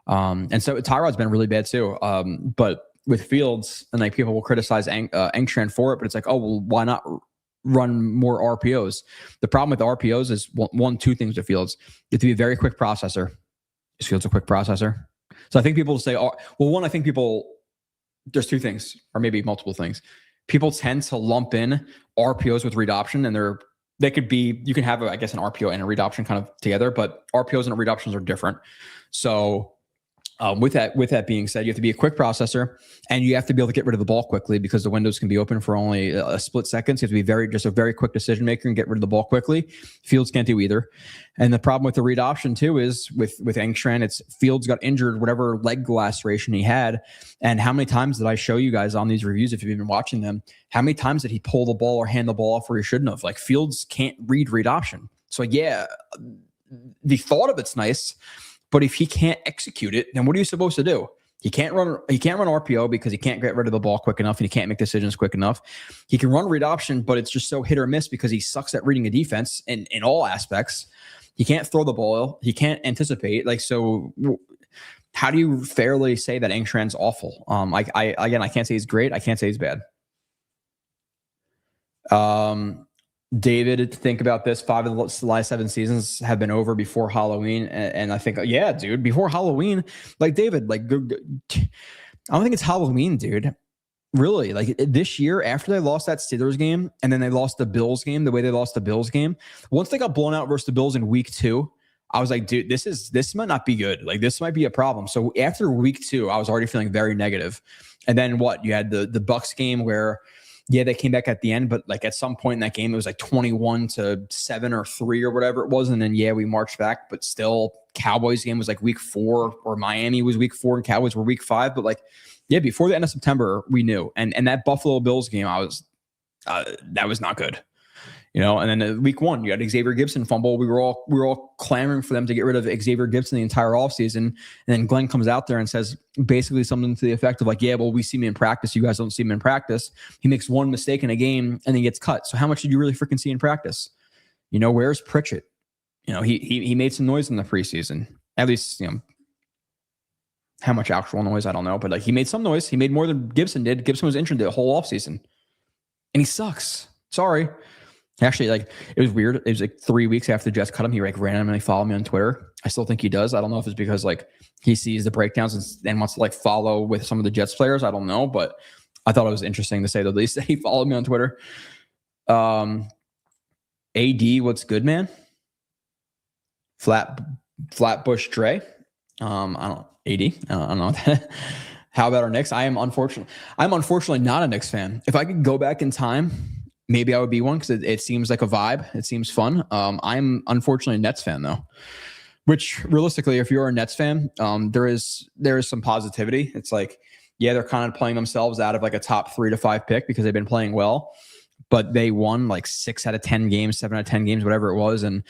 And so Tyrod's been really bad too. But with Fields, and like people will criticize Engstrand for it, but it's like, oh, well, why not run more RPOs? The problem with RPOs is two things with Fields. You have to be a very quick processor. Is Fields a quick processor? So I think people say, there's 2 things, or maybe multiple things. People tend to lump in RPOs with read option, and you can have, I guess, an RPO and a read option kind of together, but RPOs and read options are different. So with that being said, you have to be a quick processor, and you have to be able to get rid of the ball quickly because the windows can be open for only a split second. So you have to be a very quick decision maker and get rid of the ball quickly. Fields can't do either. And the problem with the read option too is with Engstrand, it's Fields got injured, whatever leg laceration he had. And how many times did I show you guys on these reviews, if you've been watching them, how many times did he pull the ball or hand the ball off where he shouldn't have? Like Fields can't read option. So yeah, the thought of it's nice. But if he can't execute it, then what are you supposed to do? He can't run RPO because he can't get rid of the ball quick enough and he can't make decisions quick enough. He can run read option, but it's just so hit or miss because he sucks at reading a defense in all aspects. He can't throw the ball. He can't anticipate. Like, so how do you fairly say that Engstrand's awful? I can't say he's great. I can't say he's bad. David, think about this. 5 of the last 7 seasons have been over before Halloween. And I think, yeah, dude, before Halloween, like David, like, I don't think it's Halloween, dude. Really, like this year, after they lost that Steelers game and then they lost the Bills game, the way they lost the Bills game, once they got blown out versus the Bills in week 2, I was like, dude, this might not be good. Like, this might be a problem. So after week 2, I was already feeling very negative. And then what? You had the Bucks game where, yeah, they came back at the end, but like at some point in that game, it was like 21-7 or 3 or whatever it was. And then, yeah, we marched back, but still Cowboys game was like week 4, or Miami was week 4 and Cowboys were week 5. But like, yeah, before the end of September, we knew. And that Buffalo Bills game, that was not good. And then week 1, you had Xavier Gibson fumble. We were all clamoring for them to get rid of Xavier Gibson the entire offseason. And then Glenn comes out there and says basically something to the effect of like, yeah, well, we see him in practice. You guys don't see him in practice. He makes one mistake in a game and then gets cut. So how much did you really freaking see in practice? Where's Pritchett? He made some noise in the preseason. At least, how much actual noise, I don't know. But like, he made some noise. He made more than Gibson did. Gibson was injured the whole offseason. And he sucks. Sorry. Actually, like, it was weird. It was like 3 weeks after the Jets cut him, he like randomly followed me on Twitter. I still think he does. I don't know if it's because like he sees the breakdowns and wants to like follow with some of the Jets players. I don't know, but I thought it was interesting to say the least that he followed me on Twitter. AD, what's good, man? Flatbush Dre. I don't know. How about our Knicks? I'm unfortunately not a Knicks fan. If I could go back in time, maybe I would be one because it seems like a vibe. It seems fun. I'm unfortunately a Nets fan though, which realistically, if you're a Nets fan, there is some positivity. It's like, yeah, they're kind of playing themselves out of like a top 3 to 5 pick because they've been playing well, but they won like 6 out of 10 games, 7 out of 10 games, whatever it was. And,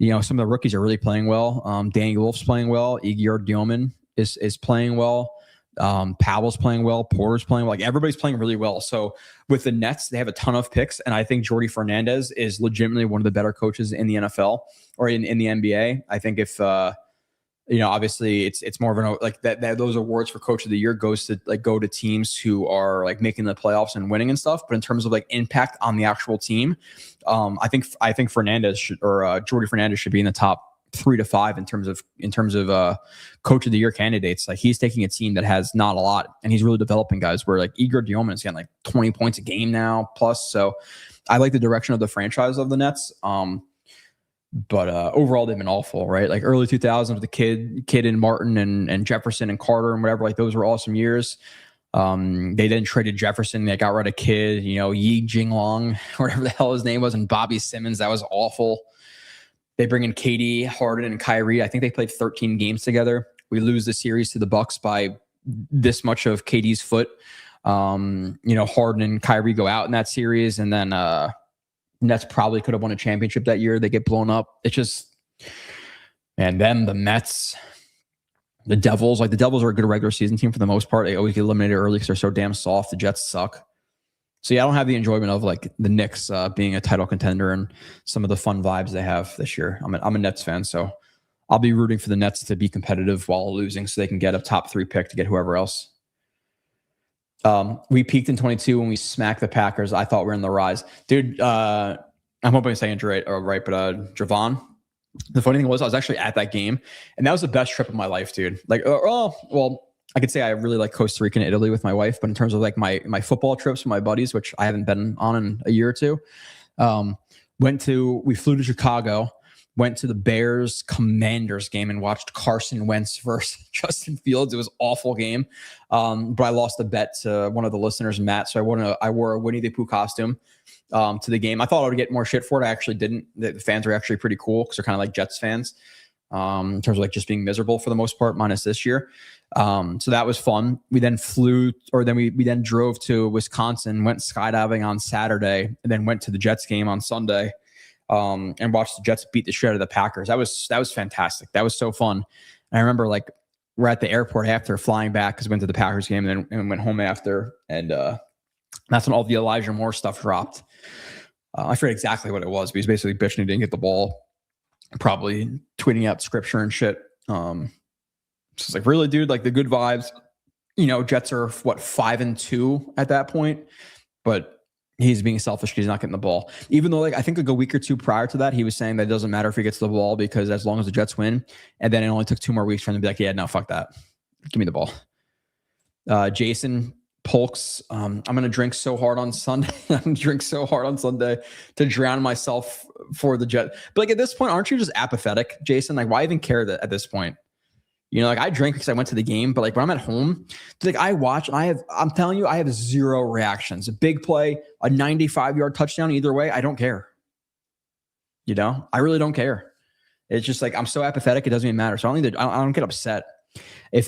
some of the rookies are really playing well. Danny Wolf's playing well. Igor Dioman is playing well. Powell's playing well. Porter's playing well. Like everybody's playing really well. So with the Nets, they have a ton of picks. And I think Jordi Fernandez is legitimately one of the better coaches in the NFL or in the NBA. I think if, obviously it's more of an like that those awards for coach of the year go to teams who are like making the playoffs and winning and stuff. But in terms of like impact on the actual team, I think Fernandez Jordi Fernandez should be in the top 3 to 5 in terms of coach of the year candidates. Like he's taking a team that has not a lot and he's really developing guys where like Igor Dioman is getting like 20 points a game now plus. So I like the direction of the franchise of the Nets. But overall, they've been awful, right? Like early 2000s with the Kid and Martin and Jefferson and Carter and whatever. Like those were awesome years. They then traded Jefferson. They got rid of Kidd, Yi Jinglong, whatever the hell his name was, and Bobby Simmons. That was awful. They bring in KD, Harden, and Kyrie. I think they played 13 games together. We lose the series to the Bucks by this much of KD's foot. Harden and Kyrie go out in that series, and then Nets probably could have won a championship that year. They get blown up. It's just, and then the Mets, the Devils. Like the Devils are a good regular season team for the most part. They always get eliminated early because they're so damn soft. The Jets suck. So yeah, I don't have the enjoyment of like the Knicks being a title contender and some of the fun vibes they have this year. I'm a Nets fan, so I'll be rooting for the Nets to be competitive while losing so they can get a top 3 pick to get whoever else. We peaked in 22 when we smacked the Packers. I thought we were in the rise. Dude, I'm hoping I'm saying it right, but Javon, the funny thing was I was actually at that game, and that was the best trip of my life, dude. Like, I could say I really like Costa Rica and Italy with my wife, but in terms of like my football trips with my buddies, which I haven't been on in a year or two, we flew to Chicago, went to the Bears Commanders game and watched Carson Wentz versus Justin Fields. It was an awful game. But I lost a bet to one of the listeners, Matt. So I wore a Winnie the Pooh costume to the game. I thought I would get more shit for it. I actually didn't. The fans are actually pretty cool because they're kind of like Jets fans in terms of like just being miserable for the most part, minus this year. So that was fun. We then we then drove to Wisconsin, went skydiving on Saturday, and then went to the Jets game on Sunday. And watched the Jets beat the shit out of the Packers. That was fantastic. That was so fun. And I remember like we're at the airport after flying back because we went to the Packers game and went home after. And that's when all the Elijah Moore stuff dropped. I forget exactly what it was, but he's basically bitching he didn't get the ball, probably tweeting out scripture and shit. So it's like, really, dude, like the good vibes. Jets are 5-2 at that point, but he's being selfish because he's not getting the ball. Even though, like, I think like a week or two prior to that, he was saying that it doesn't matter if he gets the ball because as long as the Jets win. And then it only took 2 more weeks for him to be like, yeah, no, fuck that. Give me the ball. Jason Polks, I'm going to drink so hard on Sunday. To drown myself for the Jets. But like at this point, aren't you just apathetic, Jason? Like, why even care that at this point? Like I drink because I went to the game, but like when I'm at home, like I watch and I'm telling you, I have 0 reactions. A big play, a 95-yard touchdown, either way, I don't care. I really don't care. It's just like I'm so apathetic, it doesn't even matter. So I don't get upset.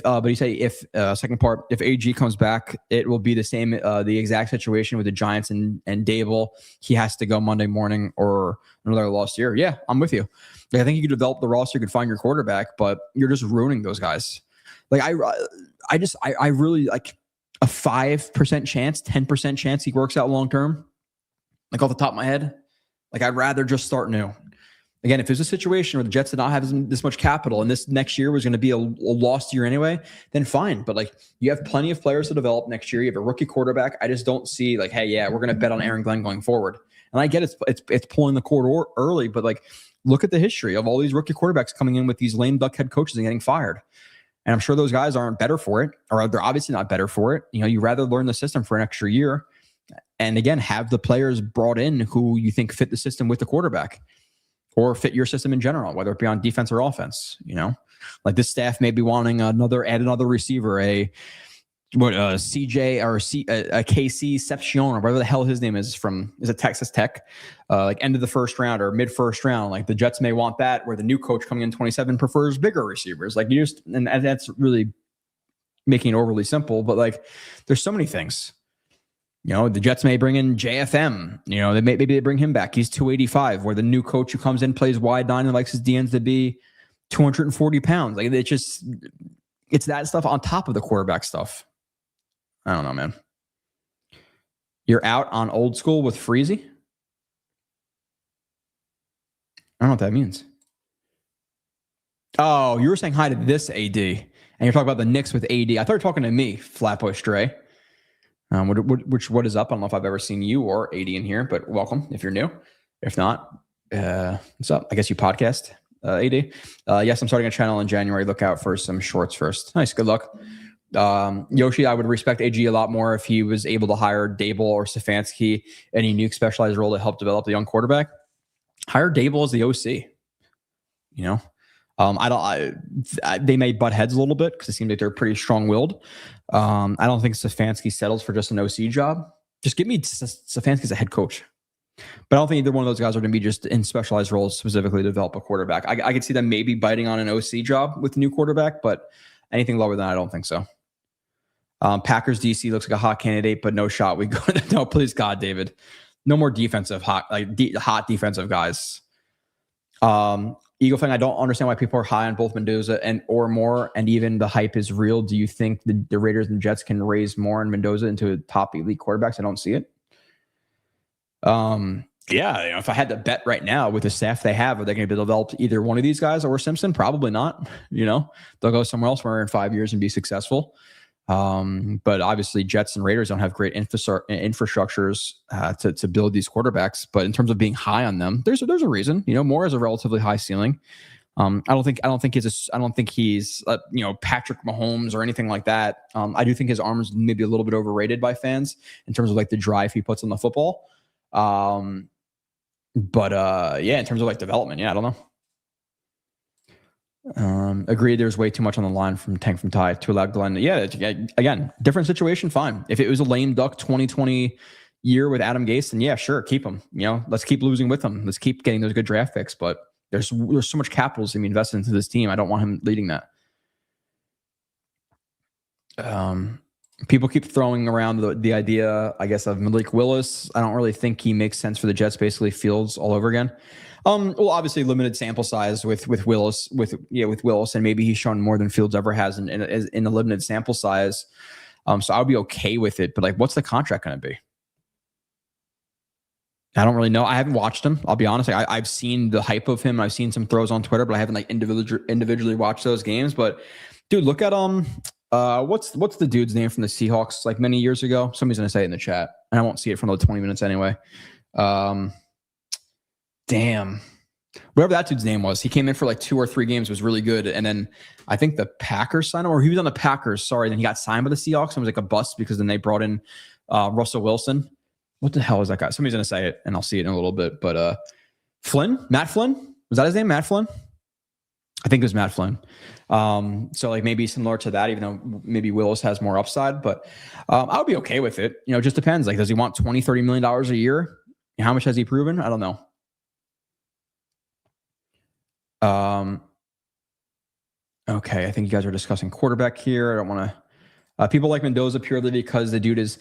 But you say second part, if AG comes back, it will be the same, the exact situation with the Giants and Dable. He has to go Monday morning or another lost year. Yeah, I'm with you. Like, I think you could develop the roster, you could find your quarterback, but you're just ruining those guys. Like I really like a 5% chance, 10% chance he works out long term. Like off the top of my head, like I'd rather just start new. Again, if there's a situation where the Jets did not have this much capital and this next year was going to be a lost year anyway, then fine. But like you have plenty of players to develop next year. You have a rookie quarterback. I just don't see like, hey, yeah, we're going to bet on Aaron Glenn going forward. And I get it's pulling the cord early, but like look at the history of all these rookie quarterbacks coming in with these lame duck head coaches and getting fired. And I'm sure those guys aren't better for it, or they're obviously not better for it. You rather learn the system for an extra year. And again, have the players brought in who you think fit the system with the quarterback or fit your system in general, whether it be on defense or offense. Like this staff may be wanting another receiver, a CJ or a KC Sepsion or whatever the hell his name is is it Texas Tech, like end of the first round or mid first round. Like the Jets may want that, where the new coach coming in 27 prefers bigger receivers. Like and that's really making it overly simple, but like there's so many things. The Jets may bring in JFM. Maybe they bring him back. He's 285, where the new coach who comes in plays wide nine and likes his DNs to be 240 pounds. Like it's just it's that stuff on top of the quarterback stuff. I don't know, man. You're out on old school with Freezy? I don't know what that means. Oh, you were saying hi to this AD, and you're talking about the Knicks with AD. I thought you were talking to me, Flatbush Stray. What is up? I don't know if I've ever seen you or AD in here, but welcome if you're new. If not, what's up? I guess you podcast, AD. Yes, I'm starting a channel in January. Look out for some shorts first. Nice. Good luck. Yoshi, I would respect AG a lot more if he was able to hire Dable or Stefanski, any new specialized role to help develop the young quarterback. Hire Dable as the OC. You know, they may butt heads a little bit because it seems like they're pretty strong-willed. I don't think Stefanski settles for just an OC job. Just give me Stefanski as a head coach. But I don't think either one of those guys are going to be just in specialized roles specifically to develop a quarterback. I could see them maybe biting on an OC job with a new quarterback, but anything lower than that, I don't think so. Packers DC looks like a hot candidate, but no shot. We go. No, please God, David. No more defensive hot defensive guys. Eagle thing, I don't understand why people are high on both Mendoza and or more, and even the hype is real. Do you think the Raiders and Jets can raise more and Mendoza into top elite quarterbacks? I don't see it. Yeah, if I had to bet right now with the staff they have, are they going to be developed either one of these guys or Simpson? Probably not. They'll go somewhere else where in 5 years and be successful. But obviously Jets and Raiders don't have great infrastructures to build these quarterbacks. But in terms of being high on them, there's a reason. Moore has a relatively high ceiling. I don't think he's Patrick Mahomes or anything like that. I do think his arm is maybe a little bit overrated by fans in terms of like the drive he puts on the football. But in terms of like development, I don't know. Agreed. There's way too much on the line from Tank from Ty to allow Glenn. Yeah, again, different situation. Fine. If it was a lame duck 2020 year with Adam Gase, then yeah, sure, keep him. Let's keep losing with him. Let's keep getting those good draft picks. But there's so much capital to be invested into this team. I don't want him leading that. People keep throwing around the idea, I guess, of Malik Willis. I don't really think he makes sense for the Jets. Basically, Fields all over again. Well, obviously limited sample size with Willis, with Willis, and maybe he's shown more than Fields ever has in a limited sample size. So I would be okay with it. But like, what's the contract going to be? I don't really know. I haven't watched him. I'll be honest. I've seen the hype of him. I've seen some throws on Twitter, but I haven't like individually watched those games. But dude, look at what's the dude's name from the Seahawks like many years ago? Somebody's gonna say it in the chat, and I won't see it for another 20 minutes anyway. Damn. Whatever that dude's name was, he came in for like 2 or 3 games, was really good. And then I think the Packers signed him, or he was on the Packers. Sorry. Then he got signed by the Seahawks and was like a bust because then they brought in Russell Wilson. What the hell is that guy? Somebody's going to say it and I'll see it in a little bit. But Matt Flynn? Was that his name? Matt Flynn? I think it was Matt Flynn. So like maybe similar to that, even though maybe Willis has more upside, but I would be okay with it. It just depends. Like, does he want $20-30 million a year? How much has he proven? I don't know. Okay, I think you guys are discussing quarterback here. I don't want to. People like Mendoza purely because the dude is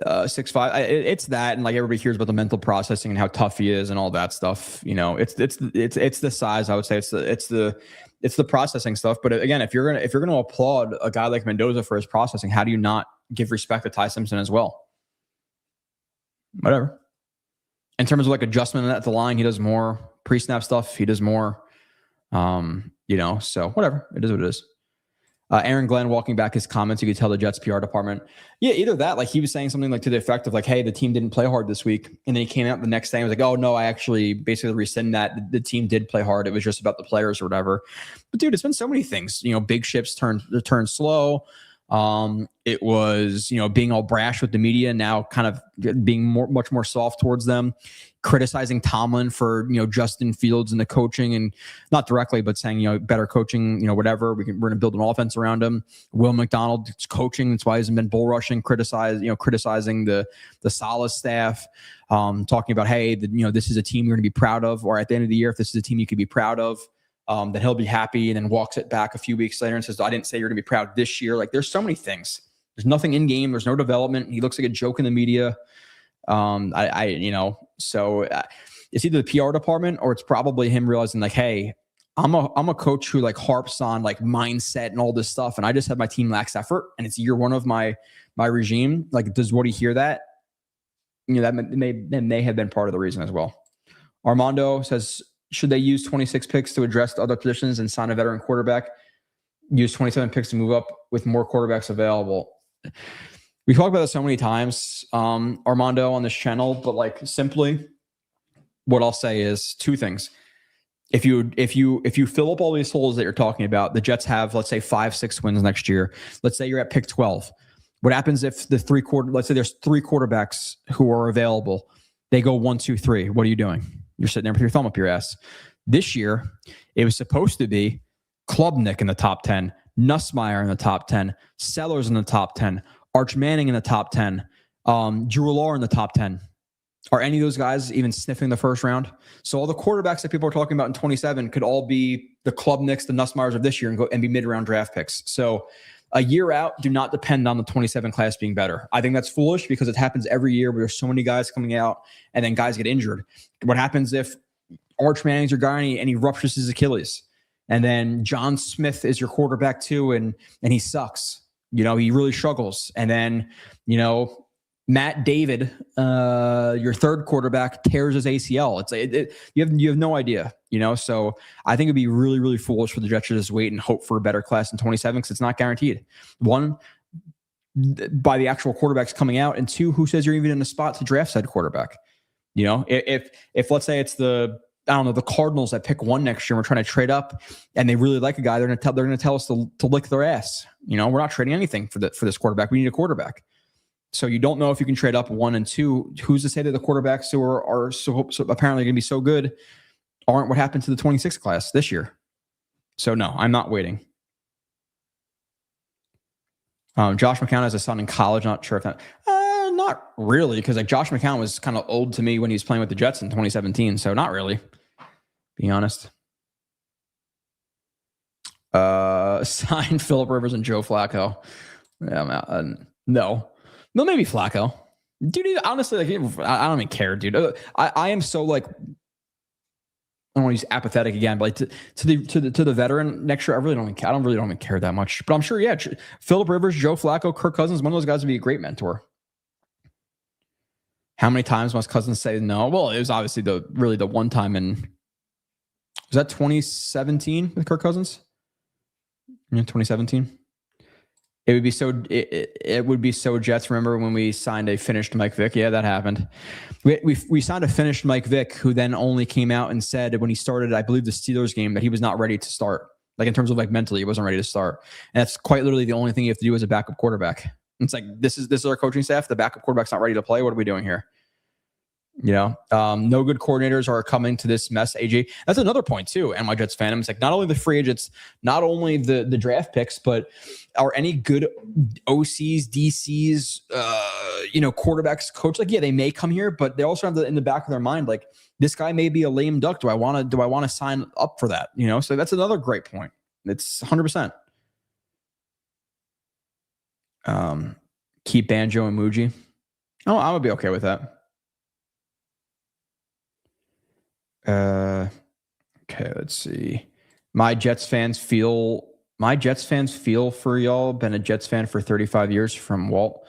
6'5". It's that, and like everybody hears about the mental processing and how tough he is and all that stuff. It's the size. I would say it's the processing stuff. But again, if you're gonna applaud a guy like Mendoza for his processing, how do you not give respect to Ty Simpson as well? Whatever. In terms of like adjustment at the line, he does more pre-snap stuff. He does more. So whatever. It is what it is. Aaron Glenn walking back his comments, you could tell the Jets PR department. Yeah, either that, like he was saying something like to the effect of like, hey, the team didn't play hard this week. And then he came out the next day and was like, oh no, I actually basically rescind that. The team did play hard. It was just about the players or whatever. But dude, it's been so many things. Big ships turn slow. It was, being all brash with the media, now kind of being much more soft towards them, criticizing Tomlin for, Justin Fields and the coaching, and not directly, but saying, better coaching, whatever, we're going to build an offense around him. Will McDonald's coaching. That's why he hasn't been bull rushing, criticizing the Salah staff, talking about, hey, this is a team you're going to be proud of, or at the end of the year, if this is a team you could be proud of, then he'll be happy, and then walks it back a few weeks later and says, I didn't say you're going to be proud this year. Like, there's so many things. There's nothing in game. There's no development. He looks like a joke in the media. So it's either the PR department or it's probably him realizing like, hey, I'm a coach who like harps on like mindset and all this stuff, and I just have my team lacks effort, and it's year one of my regime. Like, does Woody hear that? That may have been part of the reason as well. Armando says, should they use 26 picks to address other positions and sign a veteran quarterback? Use 27 picks to move up with more quarterbacks available. We talked about this so many times, Armando, on this channel, but like simply what I'll say is two things. If you fill up all these holes that you're talking about, the Jets have, let's say, 5-6 wins next year. Let's say you're at pick 12. What happens if let's say there's 3 quarterbacks who are available, they go 1, 2, 3. What are you doing? You're sitting there with your thumb up your ass. This year, it was supposed to be Klubnik in the top 10, Nussmeier in the top 10, Sellers in the top 10, Arch Manning in the top 10, Drew Lohr in the top 10. Are any of those guys even sniffing the first round? So all the quarterbacks that people are talking about in 27 could all be the Klubniks, the Nussmeiers of this year and be mid-round draft picks. So a year out, do not depend on the 27 class being better. I think that's foolish because it happens every year where there's so many guys coming out and then guys get injured. What happens if Arch Manning's your guy and he ruptures his Achilles? And then John Smith is your quarterback too, and he sucks. He really struggles. And then, Matt David, your third quarterback, tears his ACL. You have no idea, So I think it'd be really, really foolish for the Jets to just wait and hope for a better class in 27 because it's not guaranteed. One, by the actual quarterbacks coming out, and two, who says you're even in a spot to draft said quarterback? If let's say it's the Cardinals that pick 1 next year, and we're trying to trade up, and they really like a guy, they're going to tell us to lick their ass. We're not trading anything for this quarterback. We need a quarterback. So you don't know if you can trade up 1 and 2. Who's to say that the quarterbacks who are so apparently going to be so good aren't what happened to the 26 class this year? So no, I'm not waiting. Josh McCown has a son in college. Not sure if that. Not really, because like Josh McCown was kind of old to me when he was playing with the Jets in 2017. So not really, being honest. Sign Phillip Rivers and Joe Flacco. Yeah, no, maybe Flacco. Dude, honestly, like I don't even care, dude. I am so like, I don't want to use apathetic again, but like to the veteran next year, I really don't even care that much. But I'm sure, yeah, Phillip Rivers, Joe Flacco, Kirk Cousins, one of those guys would be a great mentor. How many times must Cousins say no? Well, it was obviously the one time was that 2017 with Kirk Cousins? Yeah, 2017. It would be so Jets. Remember when we signed a finished Mike Vick? Yeah, that happened. We signed a finished Mike Vick, who then only came out and said when he started, I believe, the Steelers game, that he was not ready to start. Like in terms of like mentally, he wasn't ready to start. And that's quite literally the only thing you have to do as a backup quarterback. It's like this is our coaching staff. The backup quarterback's not ready to play. What are we doing here? No good coordinators are coming to this mess. AJ, that's another point too. And my Jets fan, it's like not only the free agents, not only the draft picks, but are any good OCs, DCs, quarterbacks, coach? Like, yeah, they may come here, but they also have in the back of their mind, like this guy may be a lame duck. Do I want to sign up for that? So that's another great point. It's 100%. Keep Banjo and Muji. Oh, I would be okay with that. Okay, let's see. My Jets fans feel for y'all. Been a Jets fan for 35 years from Walt.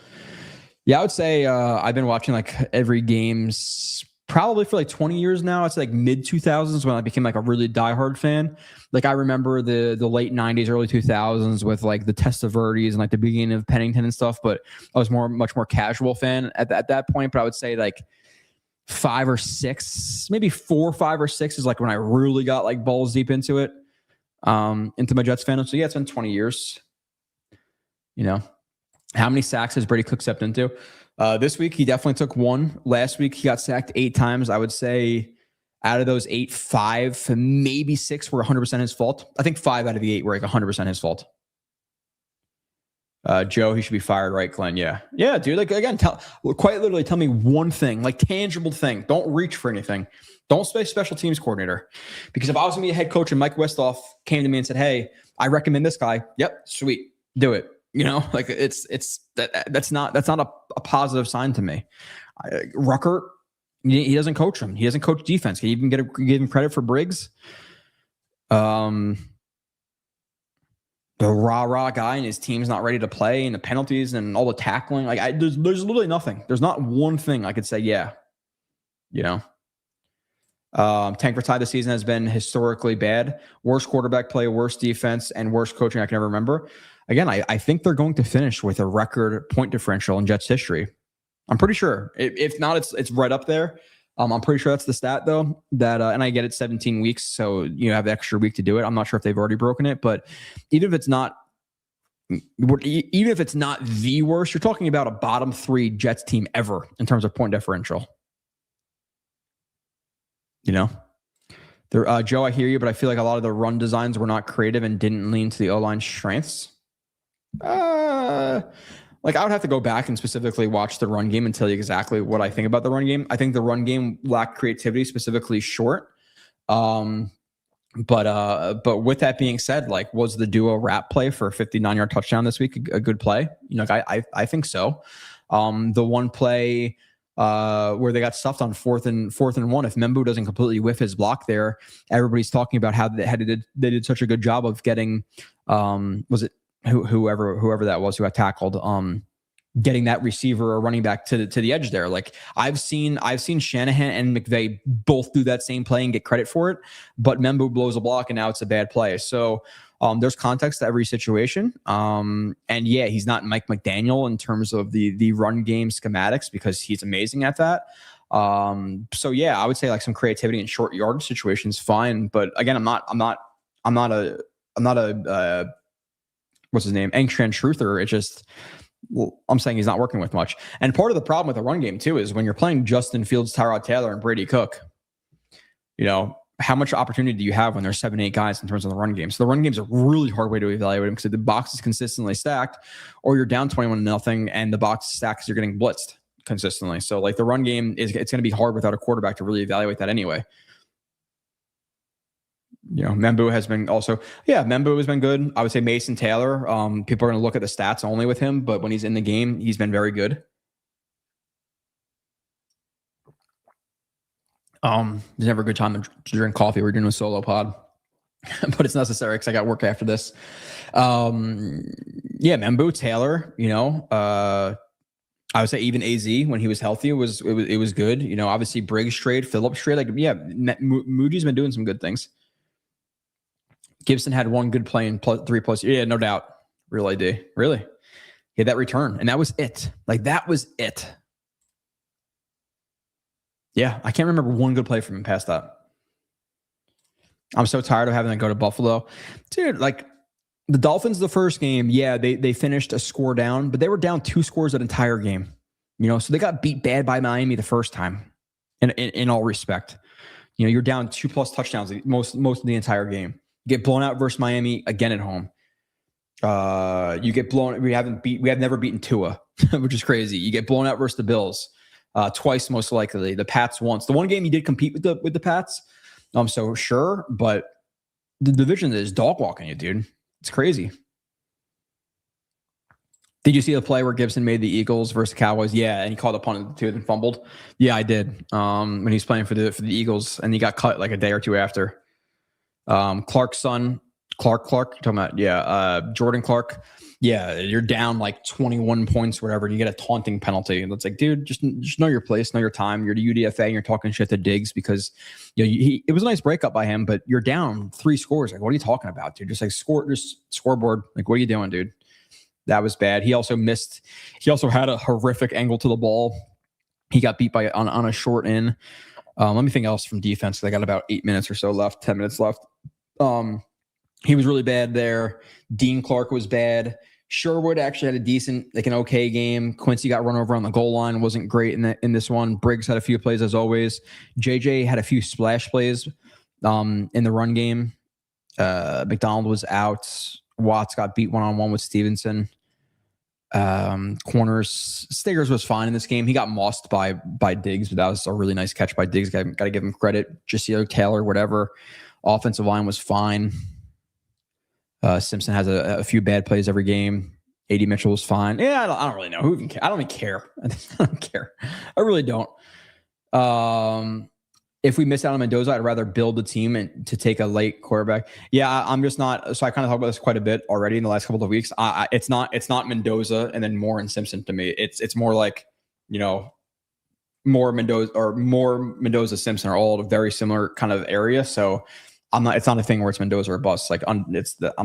Yeah, I would say I've been watching like every games probably for like 20 years now. It's like mid 2000s when I became like a really diehard fan. Like I remember the late 90s, early 2000s with like the Testaverdes and like the beginning of Pennington and stuff. But I was much more casual fan at that point. But I would say like 5 or 6, maybe 4, 5 or 6 is like when I really got like balls deep into it, into my Jets fandom. So yeah, it's been 20 years. How many sacks has Brady Cook stepped into? This week he definitely took 1. Last week he got sacked 8 times. I would say out of those 8, 5, maybe 6 were 100% his fault. I think 5 out of the 8 were like 100% his fault. Joe, he should be fired, right, Glenn? Yeah, dude. Like again, quite literally, tell me one thing, like tangible thing. Don't reach for anything. Don't say special teams coordinator, because if I was gonna be a head coach and Mike Westhoff came to me and said, "Hey, I recommend this guy," yep, sweet, do it. Like that's not a positive sign to me. Rucker, he doesn't coach him. He doesn't coach defense. Can you even give him credit for Briggs? The rah-rah guy and his team's not ready to play, and the penalties and all the tackling. Like, there's literally nothing. There's not one thing I could say, yeah, you know. Tank for Tide this season has been historically bad. Worst quarterback play, worst defense, and worst coaching I can ever remember. Again, I think they're going to finish with a record point differential in Jets history. I'm pretty sure. If not, it's right up there. I'm pretty sure that's the stat, though. That and I get it, 17 weeks, so you have the extra week to do it. I'm not sure if they've already broken it, but even if it's not the worst, you're talking about a bottom 3 Jets team ever in terms of point differential. You know, Joe, I hear you, but I feel like a lot of the run designs were not creative and didn't lean to the O-line strengths. Like, I would have to go back and specifically watch the run game and tell you exactly what I think about the run game. I think the run game lacked creativity, specifically short. But with that being said, like, was the duo wrap play for a 59-yard touchdown this week a good play? You know, I think so. The one play where they got stuffed on fourth and 1, if Membu doesn't completely whiff his block there, everybody's talking about how they did such a good job of getting was it whoever that was who got tackled, getting that receiver or running back to the edge there. Like, I've seen Shanahan and McVay both do that same play and get credit for it, but Membu blows a block and now it's a bad play. So there's context to every situation. And yeah, he's not Mike McDaniel in terms of the run game schematics because he's amazing at that. So yeah, I would say like some creativity in short yard situations, fine. But again, I'm not a what's his name? Angshan Truther. It just, well, I'm saying he's not working with much. And part of the problem with the run game too is when you're playing Justin Fields, Tyrod Taylor, and Brady Cook, you know, how much opportunity do you have when there's 7-8 guys in terms of the run game? So the run game is a really hard way to evaluate him because the box is consistently stacked, or you're down 21-0 and the box is stacked because you're getting blitzed consistently. So like the run game it's going to be hard without a quarterback to really evaluate that anyway. You know, Membu has been good. I would say Mason Taylor. People are going to look at the stats only with him, but when he's in the game, he's been very good. There's never a good time to drink coffee. We're doing a solo pod, but it's necessary because I got work after this. Membu, Taylor, you know, I would say even AZ when he was healthy, it was good. You know, obviously Briggs trade, Phillips trade, like, yeah, Moody's been doing some good things. Gibson had one good play in 3+. Yeah, no doubt. Real ID. Really. He had that return. And that was it. Like, that was it. Yeah, I can't remember one good play from him past that. I'm so tired of having to go to Buffalo. Dude, like, the Dolphins, the first game, yeah, they finished a score down, but they were down 2 scores that entire game. You know, so they got beat bad by Miami the first time, in all respect. You know, you're down 2+ touchdowns most of the entire game. You get blown out versus Miami again at home. You get blown. We have never beaten Tua, which is crazy. You get blown out versus the Bills twice, most likely. The Pats once. The one game you did compete with the Pats. So sure, but the division is dog walking you, dude. It's crazy. Did you see the play where Gibson made the Eagles versus the Cowboys? Yeah, and he called a punt to it and fumbled. Yeah, I did. When he's playing for the Eagles, and he got cut like a day or two after. Clark's son, Clark, you're talking about, Jordan Clark. Yeah, you're down like 21 points, whatever, and you get a taunting penalty. And it's like, dude, just know your place, know your time. You're the UDFA, and you're talking shit to Diggs because, you know, it was a nice breakup by him, but you're down 3 scores. Like, what are you talking about, dude? Just scoreboard. Like, what are you doing, dude? That was bad. He also had a horrific angle to the ball. He got beat on a short in. Let me think else from defense. They got about 8 minutes or so left, 10 minutes left. He was really bad there. Dean Clark was bad. Sherwood actually had a decent, like an okay game. Quincy got run over on the goal line. Wasn't great in this one. Briggs had a few plays as always. JJ had a few splash plays in the run game. McDonald was out. Watts got beat one-on-one with Stevenson. Corners, Stiggers was fine in this game. He got mossed by Diggs, but that was a really nice catch by Diggs. Got to give him credit. Jasio Taylor, whatever. Offensive line was fine. Simpson has a few bad plays every game. A.D. Mitchell was fine. Yeah, I don't really know. I don't even care. I don't care. I really don't. if we miss out on Mendoza, I'd rather build the team and to take a late quarterback. Yeah, I'm just not. So I kind of talked about this quite a bit already in the last couple of weeks. It's not Mendoza and then Moore and Simpson to me. It's more like, more Mendoza Simpson are all a very similar kind of area. So it's not a thing where it's Mendoza or bust. Like I'm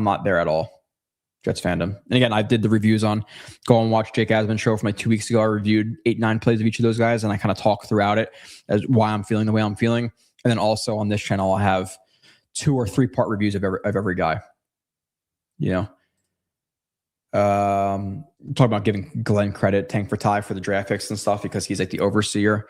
not there at all. Jets fandom. And again, I did the reviews on go and watch Jake Asman's show from like 2 weeks ago. I reviewed 8-9 plays of each of those guys, and I kind of talk throughout it as why I'm feeling the way I'm feeling. And then also on this channel, I have 2 or 3 part reviews of every guy. Talking about giving Glenn credit, Tank for Ty for the draft picks and stuff because he's like the overseer.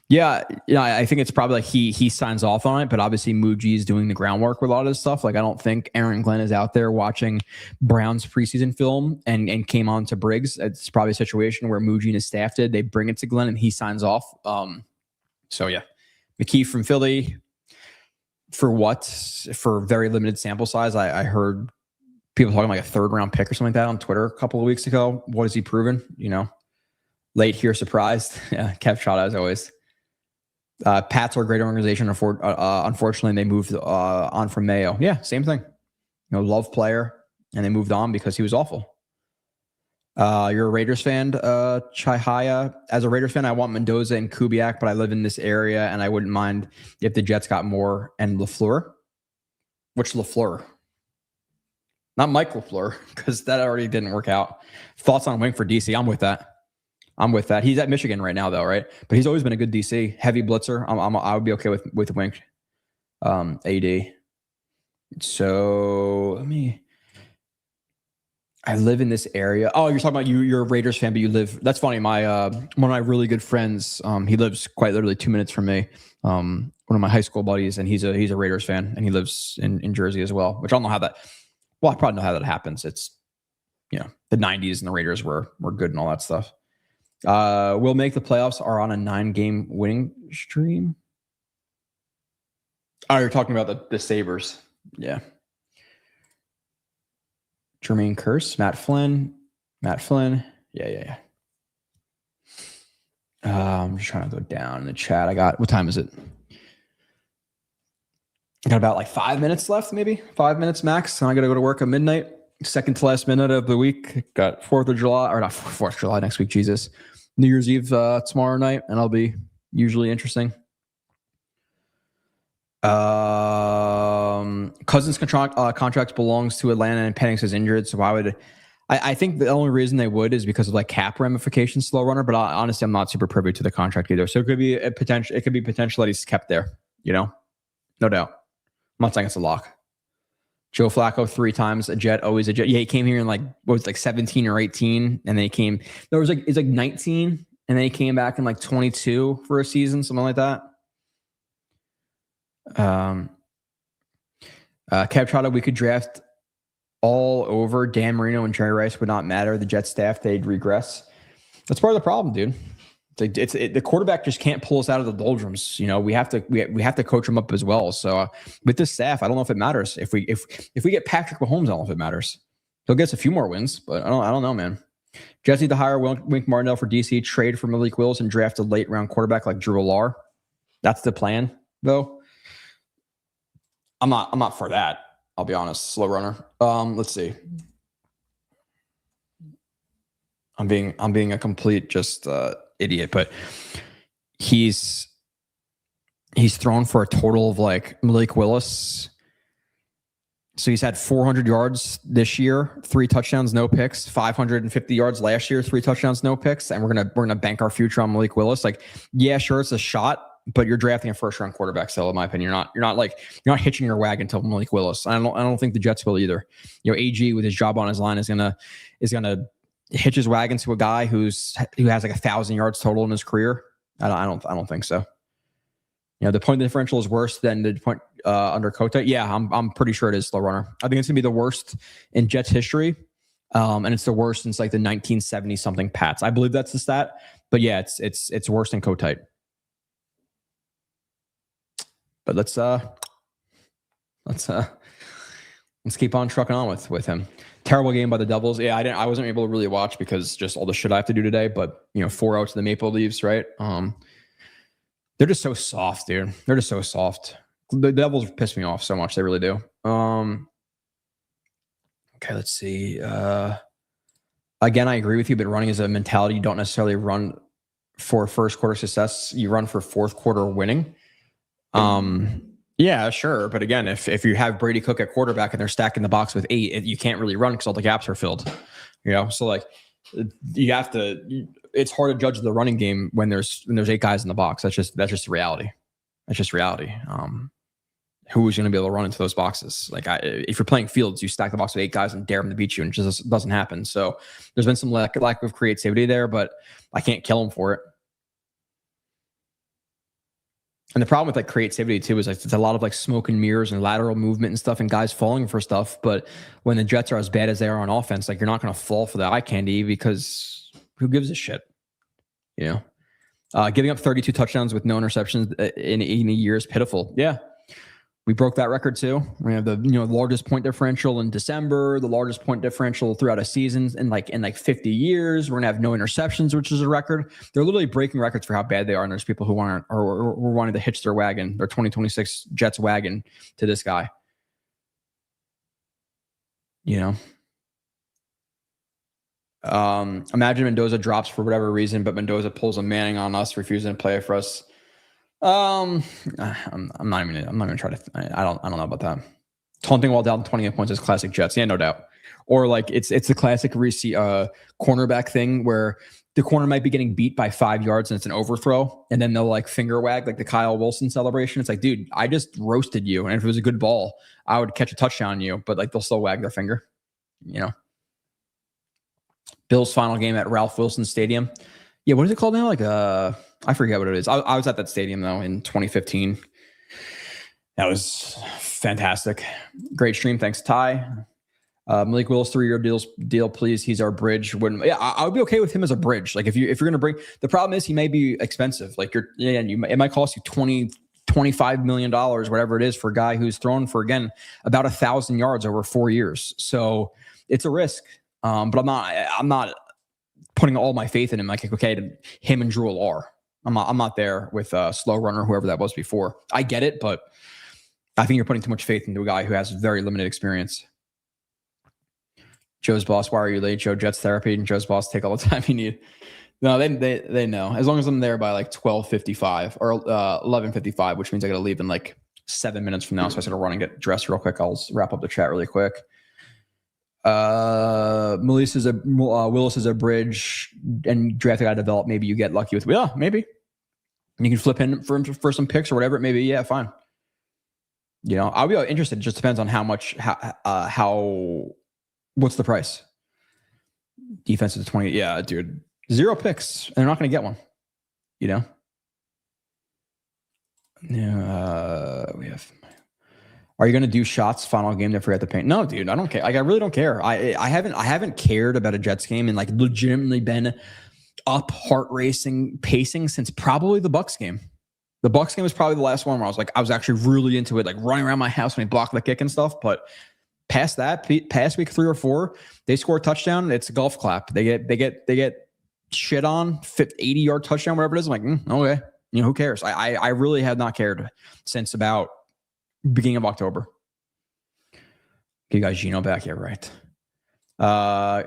Yeah, I think it's probably like he signs off on it, but obviously Muji is doing the groundwork with a lot of this stuff. Like I don't think Aaron Glenn is out there watching Brown's preseason film and came on to Briggs. It's probably a situation where Muji and his staff did. They bring it to Glenn and he signs off. So yeah, McKee from Philly for very limited sample size. I heard people talking like a 3rd round pick or something like that on Twitter a couple of weeks ago. What has he proven? Late here, surprised. Yeah, kept shot as always. Pats are a great organization. Unfortunately, they moved on from Mayo. Yeah, same thing. Love player, and they moved on because he was awful. You're a Raiders fan, Chihaya. As a Raiders fan, I want Mendoza and Kubiak, but I live in this area, and I wouldn't mind if the Jets got Moore and LaFleur. Which LaFleur? Not Mike LaFleur, because that already didn't work out. Thoughts on Wink for DC? I'm with that. He's at Michigan right now, though, right? But he's always been a good DC. Heavy blitzer. I would be okay with Wink. AD. So I live in this area. Oh, you're talking about you're a Raiders fan, but you live. That's funny. My one of my really good friends, he lives quite literally 2 minutes from me. One of my high school buddies, and he's a Raiders fan, and he lives in Jersey as well. Which I don't know how that. Well, I probably know how that happens. It's, the 90s and the Raiders were good and all that stuff. Will make the playoffs are on a 9-game winning stream. Oh, you're talking about the Sabres. Yeah. Jermaine Kearse, Matt Flynn. Yeah. I'm just trying to go down in the chat. What time is it? I got about like 5 minutes left, maybe 5 minutes max. And I got to go to work at midnight. Second to last minute of the week. Got 4th of July, or not 4th of July next week. Jesus, New Year's Eve tomorrow night, and I'll be usually interesting. Cousins' contract belongs to Atlanta, and Penix is injured. So why would I think the only reason they would is because of like cap ramifications, slow runner. But honestly, I'm not super privy to the contract either. So it could be a potential. It could be potential that he's kept there. No doubt. I'm not saying it's a lock. Joe Flacco 3 times a Jet, always a Jet. Yeah, he came here in like 17 or 18, and then he came. There was it's like 19, and then he came back in like 22 for a season, something like that. Kev Trotta, we could draft all over. Dan Marino and Jerry Rice would not matter. The Jet staff, they'd regress. That's part of the problem, dude. The quarterback just can't pull us out of the doldrums. We have to coach him up as well. So with this staff, I don't know if it matters. If we get Patrick Mahomes, I don't know if it matters. He'll get us a few more wins, but I don't know, man. Jets need to hire Wink Martindale for DC, trade for Malik Willis, and draft a late round quarterback like Drew Allar. That's the plan, though. I'm not for that. I'll be honest. Slow runner. Let's see. I'm being a complete just idiot, but he's thrown for a total of like Malik Willis. So he's had 400 yards this year, 3 touchdowns, no picks, 550 yards last year, 3 touchdowns, no picks. And we're gonna bank our future on Malik Willis. Like, yeah, sure, it's a shot, but you're drafting a first round quarterback still, in my opinion. You're not hitching your wagon to Malik Willis. I don't think the Jets will either. AG with his job on his line is gonna hitch his wagon to a guy who has like 1,000 yards total in his career. I don't think so. The point differential is worse than the point under Kota. Yeah, I'm pretty sure it is, slow runner. I think it's gonna be the worst in Jets history, and it's the worst since like the 1970 something Pats. I believe that's the stat, but yeah, it's worse than Kotite. But let's keep on trucking on with him. Terrible game by the Devils. Yeah, I wasn't able to really watch because just all the shit I have to do today. But 4-0 to the Maple Leafs, right? They're just so soft, dude. They're just so soft. The Devils piss me off so much. They really do. Okay, let's see. Again, I agree with you, but running is a mentality. You don't necessarily run for first quarter success. You run for fourth quarter winning. Yeah, sure. But again, if you have Brady Cook at quarterback and they're stacking the box with 8, you can't really run because all the gaps are filled. So like you have to. It's hard to judge the running game when there's 8 guys in the box. That's just reality. That's just reality. Who is going to be able to run into those boxes? Like if you're playing fields, you stack the box with 8 guys and dare them to beat you, and it just doesn't happen. So there's been some lack of creativity there, but I can't kill them for it. And the problem with like creativity too is like it's a lot of like smoke and mirrors and lateral movement and stuff and guys falling for stuff. But when the Jets are as bad as they are on offense, like you're not going to fall for the eye candy because who gives a shit? Giving up 32 touchdowns with no interceptions in a year is pitiful. Yeah. We broke that record too. We have the largest point differential in December, the largest point differential throughout a season in like 50 years. We're gonna have no interceptions, which is a record. They're literally breaking records for how bad they are, and there's people who wanting to hitch their 2026 Jets wagon to this guy. Imagine Mendoza drops for whatever reason, but Mendoza pulls a Manning on us, refusing to play for us. I'm not even gonna try to. I don't know about that. Taunting while down 28 points is classic Jets. Yeah, no doubt. Or like it's the classic cornerback thing where the corner might be getting beat by 5 yards and it's an overthrow, and then they'll like finger wag like the Kyle Wilson celebration. It's like, dude, I just roasted you, and if it was a good ball, I would catch a touchdown on you. But like they'll still wag their finger. Bills' final game at Ralph Wilson Stadium. Yeah, what is it called now? Like I forget what it is. I was at that stadium though in 2015. That was fantastic. Great stream. Thanks, Ty. Malik Willis 3-year deal, please. He's our bridge. I would be okay with him as a bridge. Like if you're going to bring, the problem is he may be expensive. Like it might cost you $25 million, whatever it is, for a guy who's thrown for, again, about 1,000 yards over 4 years. So it's a risk. But I'm not putting all my faith in him. Like, okay, him and Drew are. I'm not there with Slow Runner, whoever that was before. I get it, but I think you're putting too much faith into a guy who has very limited experience. Joe's boss, why are you late? Joe, Jets therapy, and Joe's boss take all the time you need. No, they know. As long as I'm there by like 12:55 or 11:55, which means I got to leave in like 7 minutes from now. So I got to run and get dressed real quick. I'll wrap up the chat really quick. Willis is a bridge and draft a guy to develop. Maybe you get lucky with, maybe you can flip in for some picks or whatever it may be. Yeah, fine. I'll be interested. It just depends on how much, what's the price? Defensive 20. Yeah, dude, 0 picks and they're not going to get one, Yeah. We have, are you going to do shots final game to forget the paint? No, dude, I don't care. Like, I really don't care. I haven't cared about a Jets game and like legitimately been up heart racing pacing since probably the Bucs game. The Bucs game was probably the last one where I was actually really into it, like running around my house when he blocked the kick and stuff. But past that, past week 3 or 4, they score a touchdown. It's a golf clap. They get shit on 80-yard touchdown, whatever it is. I'm like, okay, who cares? I really have not cared since about beginning of October. You guys, Gino back here, right?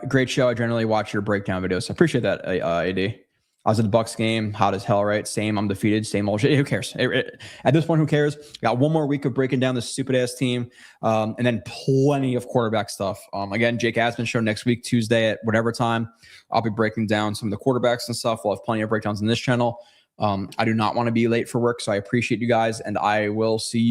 Great show. I generally watch your breakdown videos. I appreciate that, AD. I was at the Bucs game, hot as hell, right? Same, I'm defeated, same old shit. Who cares? At this point, who cares? Got one more week of breaking down this stupid ass team, and then plenty of quarterback stuff. Again, Jake Asman show next week, Tuesday at whatever time. I'll be breaking down some of the quarterbacks and stuff. We'll have plenty of breakdowns on this channel. I do not want to be late for work, so I appreciate you guys, and I will see you.